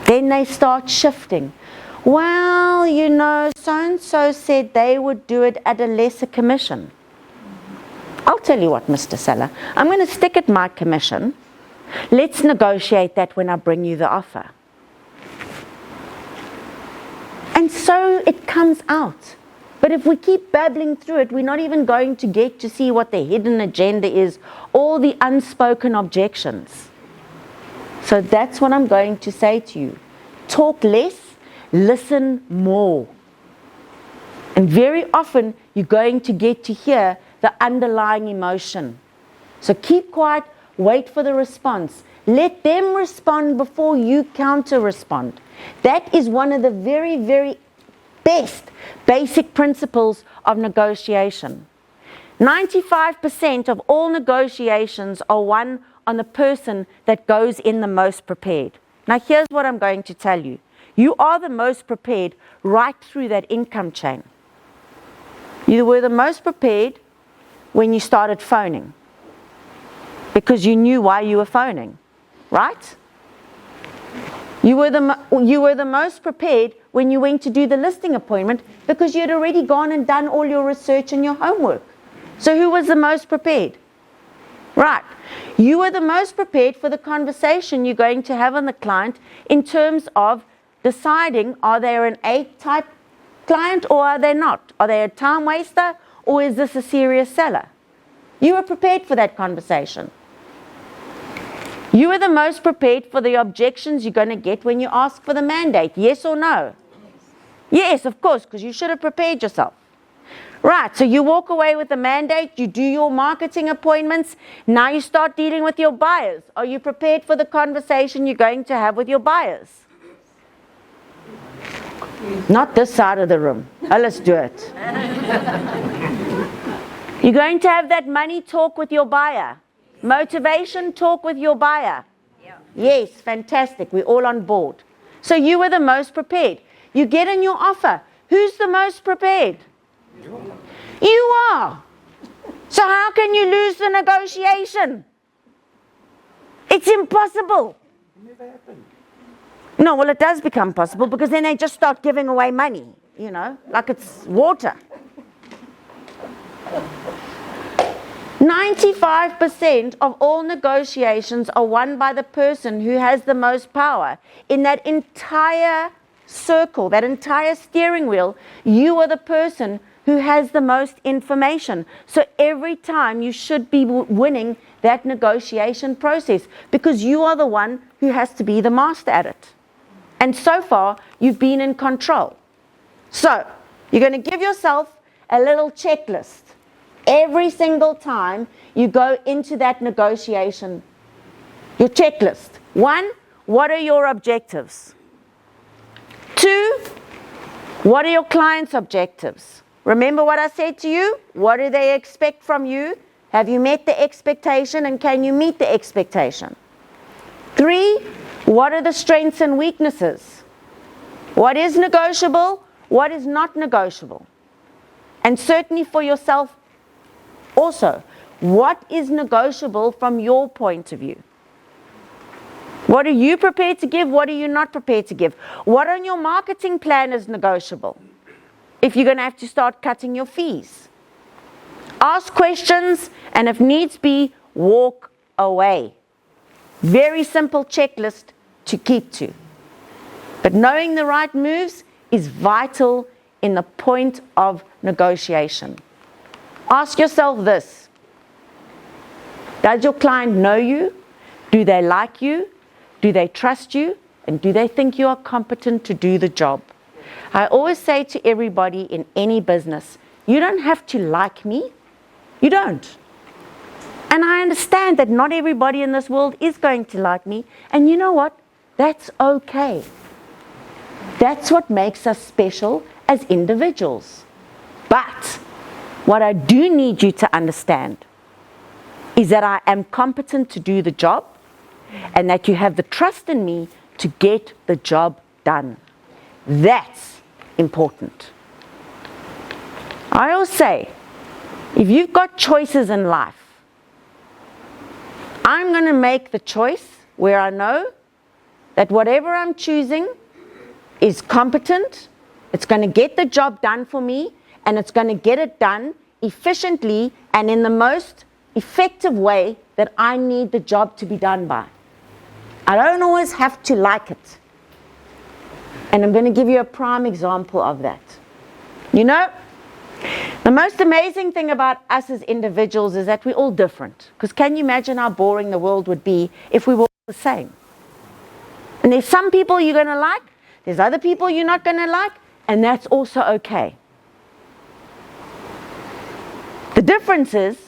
Then they start shifting. Well, you know, so-and-so said they would do it at a lesser commission. I'll tell you what, Mr. Seller, I'm going to stick at my commission. Let's negotiate that when I bring you the offer. And so it comes out. But if we keep babbling through it, we're not even going to get to see what the hidden agenda is, all the unspoken objections. So that's what I'm going to say to you. Talk less, listen more. And very often you're going to get to hear the underlying emotion. So keep quiet, wait for the response. Let them respond before you counter-respond. That is one of the very, very best basic principles of negotiation. 95% of all negotiations are won on the person that goes in the most prepared. Now here's what I'm going to tell you. You are the most prepared right through that income chain. You were the most prepared when you started phoning, because you knew why you were phoning, right? You were the most prepared when you went to do the listing appointment, because you had already gone and done all your research and your homework. So who was the most prepared? Right. You were the most prepared for the conversation you're going to have on the client in terms of deciding, are they an A-type client or are they not? Are they a time waster or is this a serious seller? You were prepared for that conversation. You are the most prepared for the objections you're going to get when you ask for the mandate. Yes or no? Yes, of course, because you should have prepared yourself. Right, so you walk away with the mandate, you do your marketing appointments, now you start dealing with your buyers. Are you prepared for the conversation you're going to have with your buyers? Not this side of the room. Oh, let's do it. You're going to have that money talk with your buyer. Motivation talk with your buyer. Yeah. Yes, fantastic. We're all on board. So you were the most prepared. You get in your offer. Who's the most prepared? You are. So how can you lose the negotiation? It's impossible. It never happened. No, well, it does become possible because then they just start giving away money, you know, like it's water. 95% of all negotiations are won by the person who has the most power. In that entire circle, that entire steering wheel, you are the person who has the most information. So every time you should be winning that negotiation process because you are the one who has to be the master at it. And so far, you've been in control. So you're going to give yourself a little checklist. Every single time you go into that negotiation, your checklist. 1, what are your objectives? 2, what are your client's objectives? Remember what I said to you? What do they expect from you? Have you met the expectation and can you meet the expectation? 3, what are the strengths and weaknesses? What is negotiable? What is not negotiable? And certainly for yourself also, what is negotiable from your point of view? What are you prepared to give? What are you not prepared to give? What on your marketing plan is negotiable? if you're going to have to start cutting your fees. Ask questions, and if needs be, walk away. Very simple checklist to keep to. But knowing the right moves is vital in the point of negotiation. Ask yourself this: does your client know you? Do they like you? Do they trust you? And do they think you are competent to do the job? I always say to everybody in any business, you don't have to like me. You don't. And I understand that not everybody in this world is going to like me. And you know what? That's okay. That's what makes us special as individuals. But what I do need you to understand is that I am competent to do the job, and that you have the trust in me to get the job done. That's important. I always say, if you've got choices in life, I'm going to make the choice where I know that whatever I'm choosing is competent, it's going to get the job done for me, and it's going to get it done efficiently and in the most effective way that I need the job to be done by. I don't always have to like it. And I'm going to give you a prime example of that. You know, the most amazing thing about us as individuals is that we're all different. Because can you imagine how boring the world would be if we were all the same? And there's some people you're going to like, there's other people you're not going to like, and that's also okay. The difference is,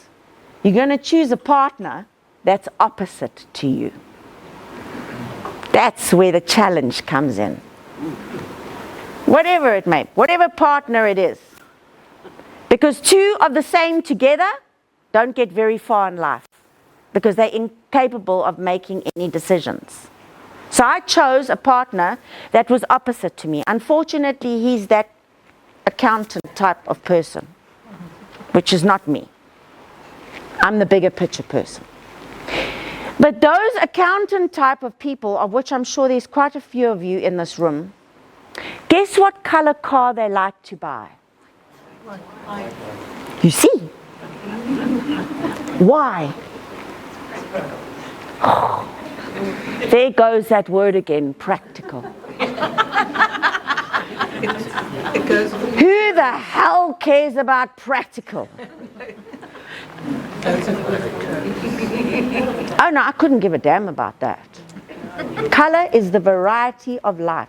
you're going to choose a partner that's opposite to you. That's where the challenge comes in. Whatever it may be, whatever partner it is. Because two of the same together don't get very far in life, because they're incapable of making any decisions. So I chose a partner that was opposite to me. Unfortunately, he's that accountant type of person, which is not me. I'm the bigger picture person. But those accountant type of people, of which I'm sure there's quite a few of you in this room, guess what color car they like to buy? You see? Why? Oh, there goes that word again, practical. Who the hell cares about practical? Oh no, I couldn't give a damn about that. Color is the variety of life.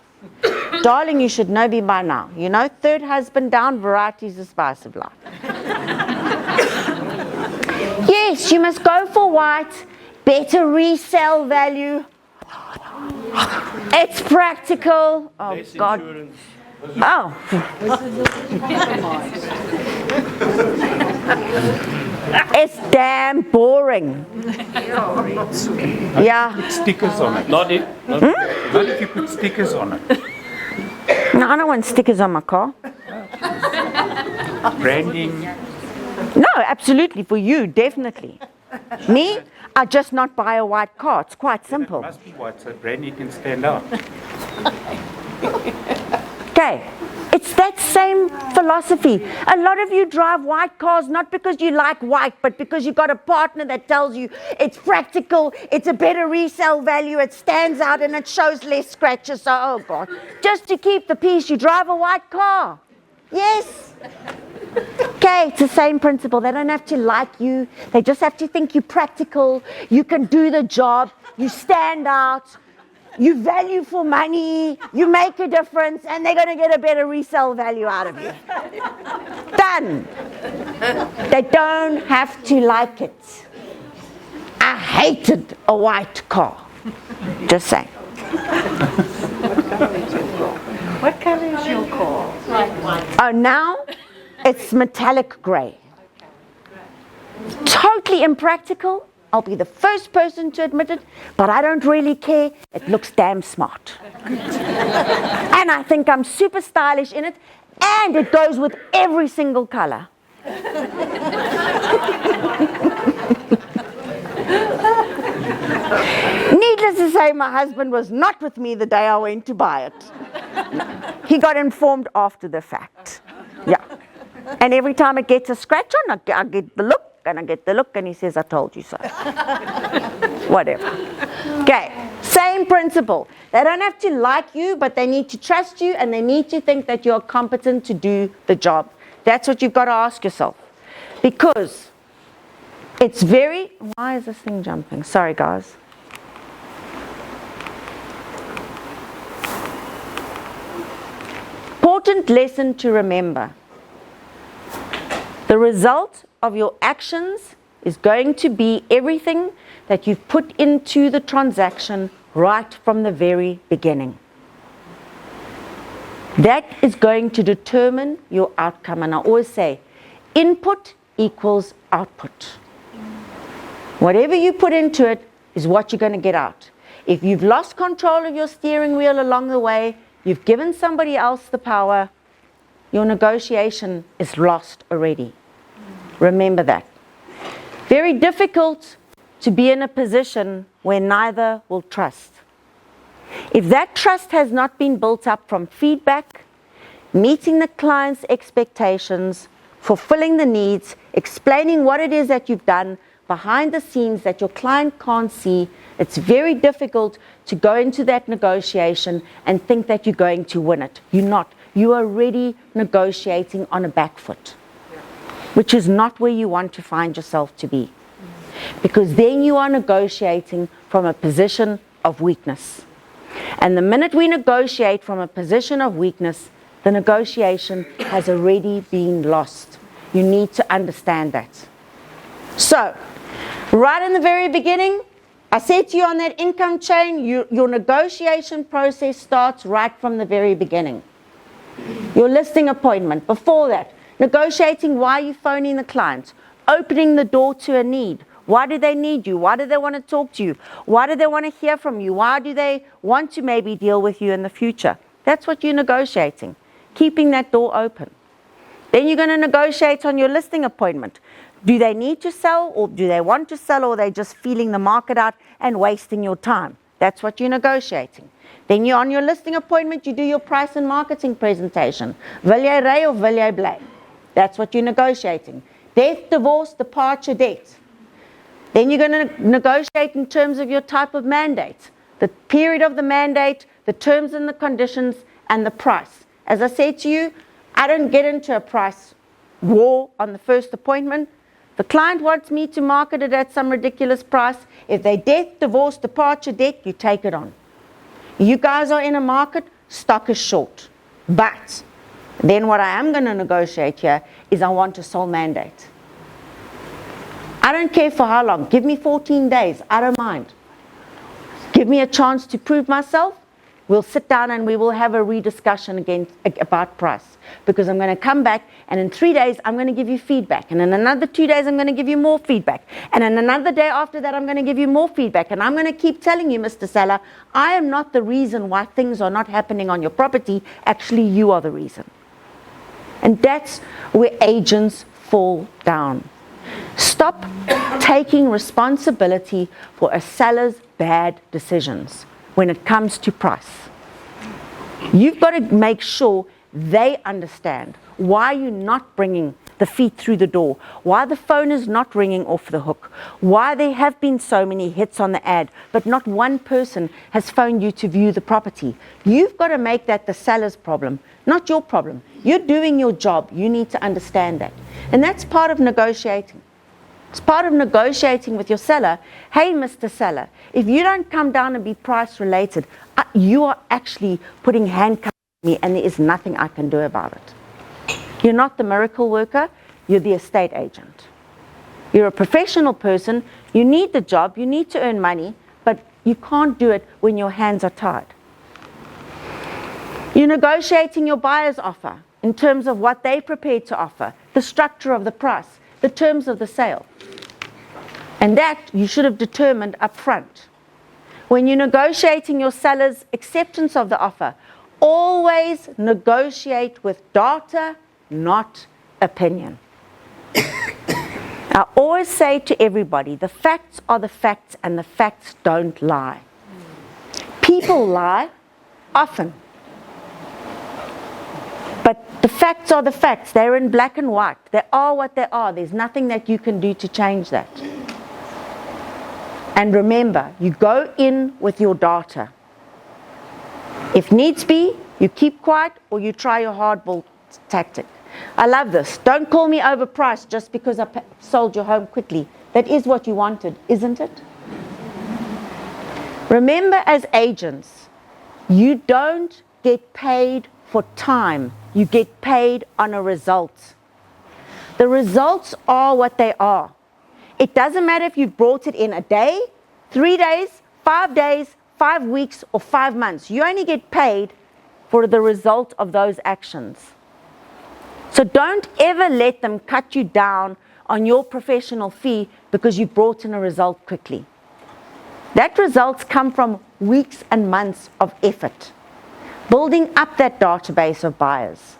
Darling, you should know me by now. You know, third husband down, variety is the spice of life. Yes, you must go for white, better resale value. It's practical. Oh Less God. insurance. Oh. It's damn boring. Yeah. Stickers on it. Not it. Not if you put stickers on it. No, I don't want stickers on my car. Branding. No, absolutely, for you, definitely. Me, I just not buy a white car. It's quite simple. It must be white so branding can stand out. Okay, it's that same philosophy. A lot of you drive white cars not because you like white, but because you got a partner that tells you it's practical, it's a better resale value, it stands out and it shows less scratches. So, oh God, just to keep the peace, you drive a white car. Yes. Okay, it's the same principle. They don't have to like you. They just have to think you're practical, you can do the job, you stand out. You value for money, you make a difference, and they're going to get a better resale value out of you. Done. They don't have to like it. I hated a white car. Just saying. What color is your car? Oh, now it's metallic grey. Totally impractical. I'll be the first person to admit it, but I don't really care. It looks damn smart. And I think I'm super stylish in it, and it goes with every single color. Needless to say, my husband was not with me the day I went to buy it. He got informed after the fact. Yeah. And every time it gets a scratch on, I get the look, and I get the look, and he says, I told you so. Whatever. Okay, same principle. They don't have to like you, but they need to trust you, and they need to think that you're competent to do the job. That's what you've got to ask yourself. Because it's very... Why is this thing jumping? Sorry, guys. Important lesson to remember. The result of your actions is going to be everything that you've put into the transaction right from the very beginning. That is going to determine your outcome. And I always say, input equals output. Whatever you put into it is what you're going to get out. If you've lost control of your steering wheel along the way, you've given somebody else the power, your negotiation is lost already. Remember that. Very difficult to be in a position where neither will trust. If that trust has not been built up from feedback, meeting the client's expectations, fulfilling the needs, explaining what it is that you've done behind the scenes that your client can't see, it's very difficult to go into that negotiation and think that you're going to win it. You're not. You are already negotiating on a back foot, which is not where you want to find yourself to be. Because then you are negotiating from a position of weakness. And the minute we negotiate from a position of weakness, the negotiation has already been lost. You need to understand that. So, right in the very beginning, I said to you on that income chain, your negotiation process starts right from the very beginning. Your listing appointment, before that, negotiating why you're phoning the client, opening the door to a need. Why do they need you? Why do they want to talk to you? Why do they want to hear from you? Why do they want to maybe deal with you in the future? That's what you're negotiating, keeping that door open. Then you're going to negotiate on your listing appointment. Do they need to sell, or do they want to sell, or are they just feeling the market out and wasting your time? That's what you're negotiating. Then you're on your listing appointment, you do your price and marketing presentation. Wil jy ry of wil jy bly? That's what you're negotiating. Death, divorce, departure, date. Then you're going to negotiate in terms of your type of mandate, the period of the mandate, the terms and the conditions, and the price. As I said to you, I don't get into a price war on the first appointment. The client wants me to market it at some ridiculous price. If they death, divorce, departure, debt, you take it on. You guys are in a market, stock is short. But then what I am going to negotiate here is I want a sole mandate. I don't care for how long. Give me 14 days. I don't mind. Give me a chance to prove myself. We'll sit down and we will have a rediscussion again about price. Because I'm going to come back, and in 3 days I'm going to give you feedback. And in another 2 days I'm going to give you more feedback. And in another day after that I'm going to give you more feedback. And I'm going to keep telling you, Mr. Seller, I am not the reason why things are not happening on your property. Actually, you are the reason. And that's where agents fall down. Stop taking responsibility for a seller's bad decisions when it comes to price. You've got to make sure they understand why you're not bringing the feet through the door, why the phone is not ringing off the hook, why there have been so many hits on the ad, but not one person has phoned you to view the property. You've got to make that the seller's problem, not your problem. You're doing your job. You need to understand that. And that's part of negotiating. It's part of negotiating with your seller. Hey, Mr. Seller, if you don't come down and be price related, you are actually putting handcuffs on me, and there is nothing I can do about it. You're not the miracle worker, you're the estate agent. You're a professional person, you need the job, you need to earn money, but you can't do it when your hands are tied. You're negotiating your buyer's offer in terms of what they're prepared to offer, the structure of the price, the terms of the sale. And that you should have determined up front. When you're negotiating your seller's acceptance of the offer, always negotiate with data, not opinion. I always say to everybody, the facts are the facts, and the facts don't lie. People lie often. But the facts are the facts. They're in black and white. They are what they are. There's nothing that you can do to change that. And remember, you go in with your data. If needs be, you keep quiet or you try your hardball tactic. I love this. Don't call me overpriced just because I sold your home quickly. That is what you wanted, isn't it? Remember, as agents, you don't get paid for time. You get paid on a result. The results are what they are. It doesn't matter if you brought it in a day, 3 days, 5 weeks, or 5 months. You only get paid for the result of those actions. So don't ever let them cut you down on your professional fee because you brought in a result quickly. That results come from weeks and months of effort. Building up that database of buyers.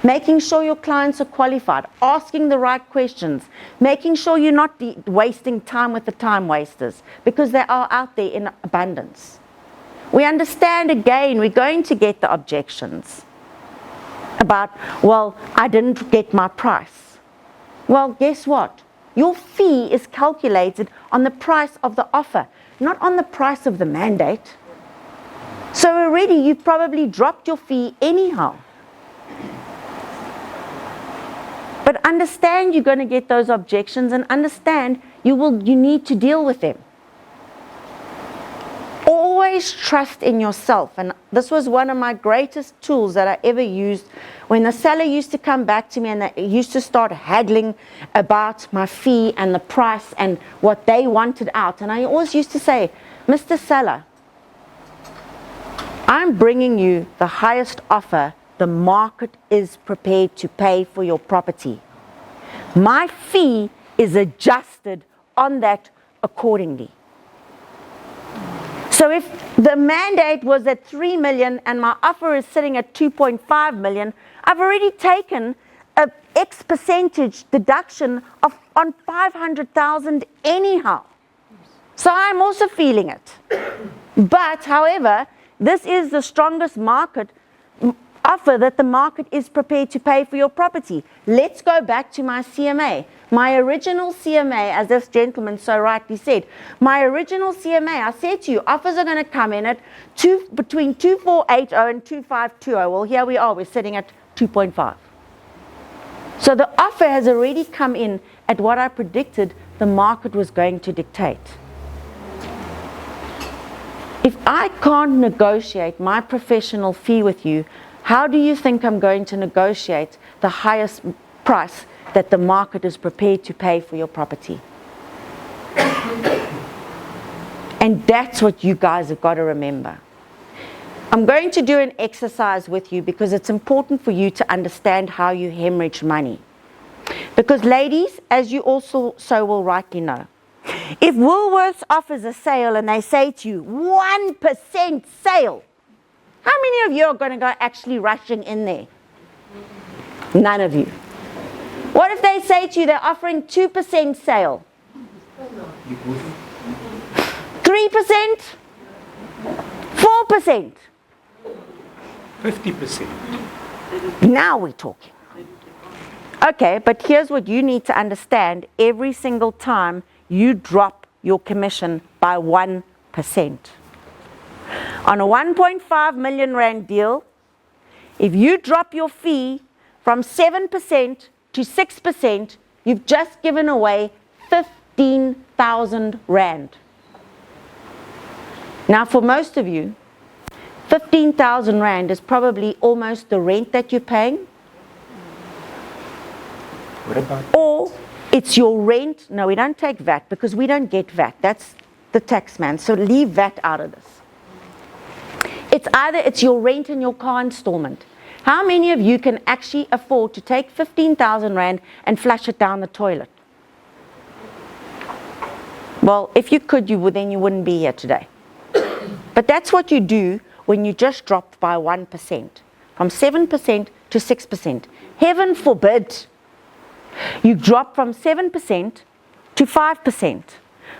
Making sure your clients are qualified. Asking the right questions. Making sure you're not wasting time with the time wasters, because they are out there in abundance. We understand, again, we're going to get the objections about, well, I didn't get my price. Well, guess what? Your fee is calculated on the price of the offer, not on the price of the mandate. So already you've probably dropped your fee anyhow. But understand you're going to get those objections, and understand you need to deal with them. Always trust in yourself. And this was one of my greatest tools that I ever used when the seller used to come back to me and they used to start haggling about my fee and the price and what they wanted out. And I always used to say, Mr. Seller, I'm bringing you the highest offer the market is prepared to pay for your property. My fee is adjusted on that accordingly. So if the mandate was at 3 million and my offer is sitting at 2.5 million, I've already taken a X percentage deduction on 500,000 anyhow. So I'm also feeling it. But, however, this is the strongest market offer that the market is prepared to pay for your property. Let's go back to my CMA. My original CMA, as this gentleman so rightly said, my original CMA, I said to you, offers are going to come in at between 2480 and 2520. Well, here we are, we're sitting at 2.5. So the offer has already come in at what I predicted the market was going to dictate. If I can't negotiate my professional fee with you, how do you think I'm going to negotiate the highest price that the market is prepared to pay for your property? And that's what you guys have got to remember. I'm going to do an exercise with you because it's important for you to understand how you hemorrhage money. Because ladies, as you also so will rightly know, if Woolworths offers a sale and they say to you, 1% sale, how many of you are going to go actually rushing in there? None of you. What if they say to you they're offering 2% sale? 3%? 4%? 50%. Now we're talking. Okay, but here's what you need to understand. Every single time you drop your commission by 1%. On a 1.5 million rand deal, if you drop your fee from 7% to 6%, you've just given away 15,000 rand. Now for most of you, 15,000 rand is probably almost the rent that you're paying. What about? Or it's your rent. No, we don't take VAT because we don't get VAT. That's the tax man. So leave VAT out of this. It's your rent and your car installment. How many of you can actually afford to take 15,000 rand and flush it down the toilet? Well, if you could, you would, then you wouldn't be here today. But that's what you do when you just drop by 1%, from 7% to 6%. Heaven forbid you drop from 7% to 5%.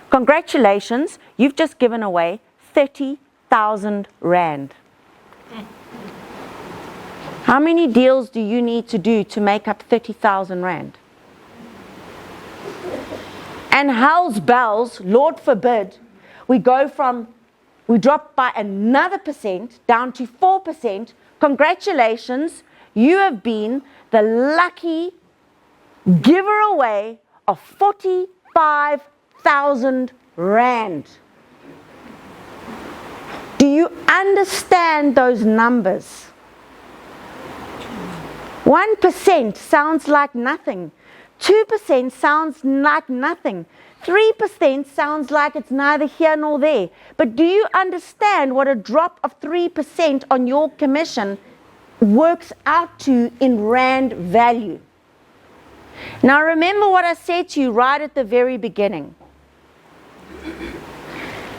Congratulations, you've just given away 30,000 rand. How many deals do you need to do to make up 30,000 rand? And hell's bells, Lord forbid, we drop by another percent down to 4%. Congratulations, you have been the lucky giver away of 45,000 rand. Do you understand those numbers? 1% sounds like nothing. 2% sounds like nothing. 3% sounds like it's neither here nor there. But do you understand what a drop of 3% on your commission works out to in rand value? Now remember what I said to you right at the very beginning.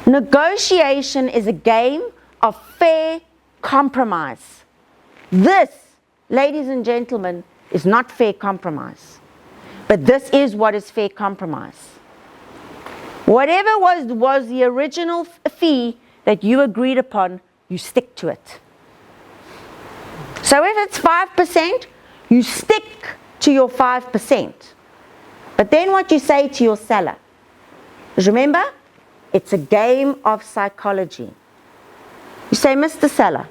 Negotiation is a game of fair compromise. This, ladies and gentlemen, is not fair compromise. But this is what is fair compromise. Whatever was the original fee that you agreed upon, you stick to it. So if it's 5%, you stick to your 5%. But then what you say to your seller is, remember, it's a game of psychology. You say, Mr. Seller,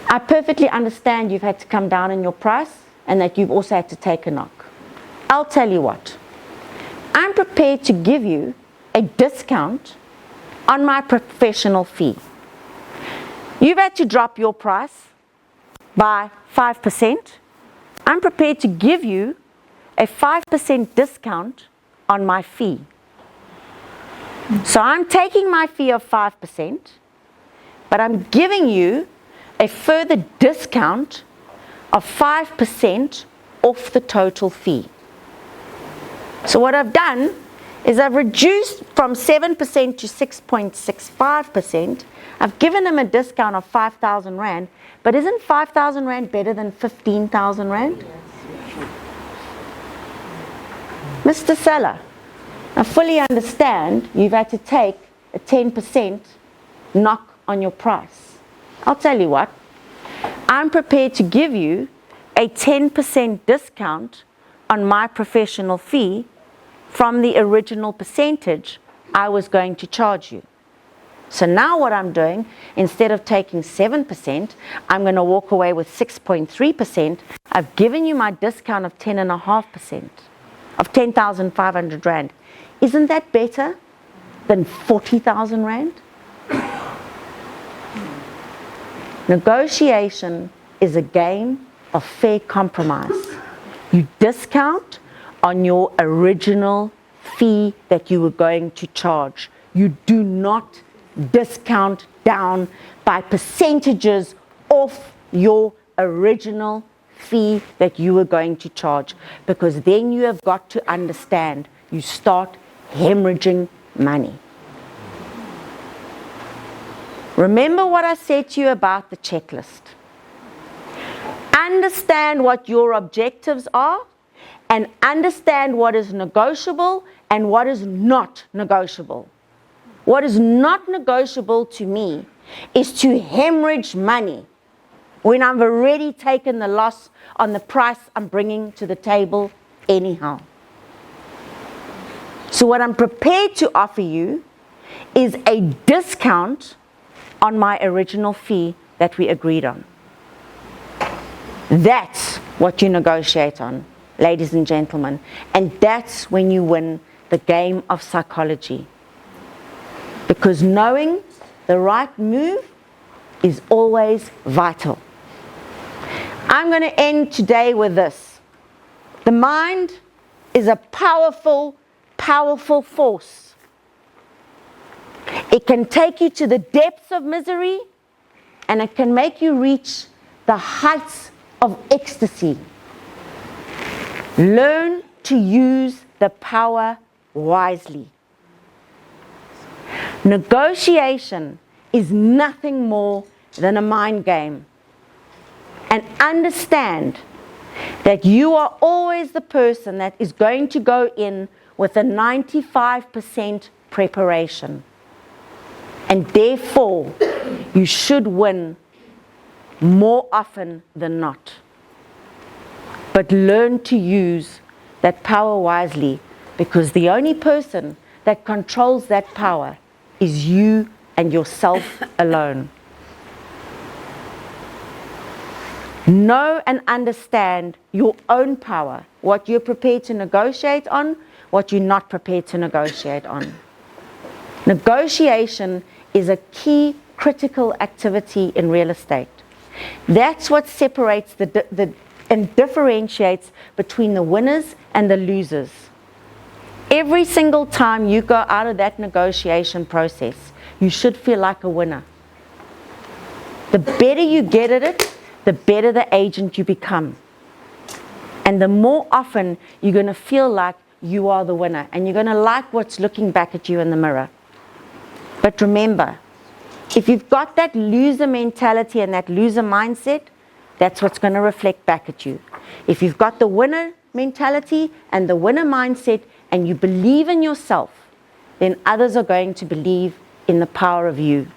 I perfectly understand you've had to come down in your price and that you've also had to take a knock. I'll tell you what, I'm prepared to give you a discount on my professional fee. You've had to drop your price by 5%. I'm prepared to give you a 5% discount on my fee. So I'm taking my fee of 5%, but I'm giving you a further discount of 5% off the total fee. So what I've done is I've reduced from 7% to 6.65%. I've given them a discount of 5,000 rand, but isn't 5,000 rand better than 15,000 rand? Mr. Seller, I fully understand you've had to take a 10% knock on your price. I'll tell you what, I'm prepared to give you a 10% discount on my professional fee from the original percentage I was going to charge you. So now what I'm doing, instead of taking 7%, I'm going to walk away with 6.3%. I've given you my discount of 10.5%, of 10,500 rand. Isn't that better than 40,000 rand? Negotiation is a game of fair compromise. You discount on your original fee that you were going to charge. You do not discount down by percentages off your original fee that you were going to charge, because then you have got to understand you start hemorrhaging money. Remember what I said to you about the checklist. Understand what your objectives are and understand what is negotiable and what is not negotiable. What is not negotiable to me is to hemorrhage money when I've already taken the loss on the price I'm bringing to the table anyhow. So what I'm prepared to offer you is a discount on my original fee that we agreed on. That's what you negotiate on, ladies and gentlemen. And that's when you win the game of psychology. Because knowing the right move is always vital. I'm going to end today with this. The mind is a powerful, powerful force. It can take you to the depths of misery, and it can make you reach the heights of ecstasy. Learn to use the power wisely. Negotiation is nothing more than a mind game. And understand that you are always the person that is going to go in with a 95% preparation. And therefore, you should win more often than not. But learn to use that power wisely, because the only person that controls that power is you and yourself alone. Know and understand your own power, what you're prepared to negotiate on, what you're not prepared to negotiate on. Negotiation is a key critical activity in real estate. That's what separates and differentiates between the winners and the losers. Every single time you go out of that negotiation process, you should feel like a winner. The better you get at it, the better the agent you become. And the more often you're going to feel like you are the winner, and you're going to like what's looking back at you in the mirror. But remember, if you've got that loser mentality and that loser mindset, that's what's going to reflect back at you. If you've got the winner mentality and the winner mindset, and you believe in yourself, then others are going to believe in the power of you.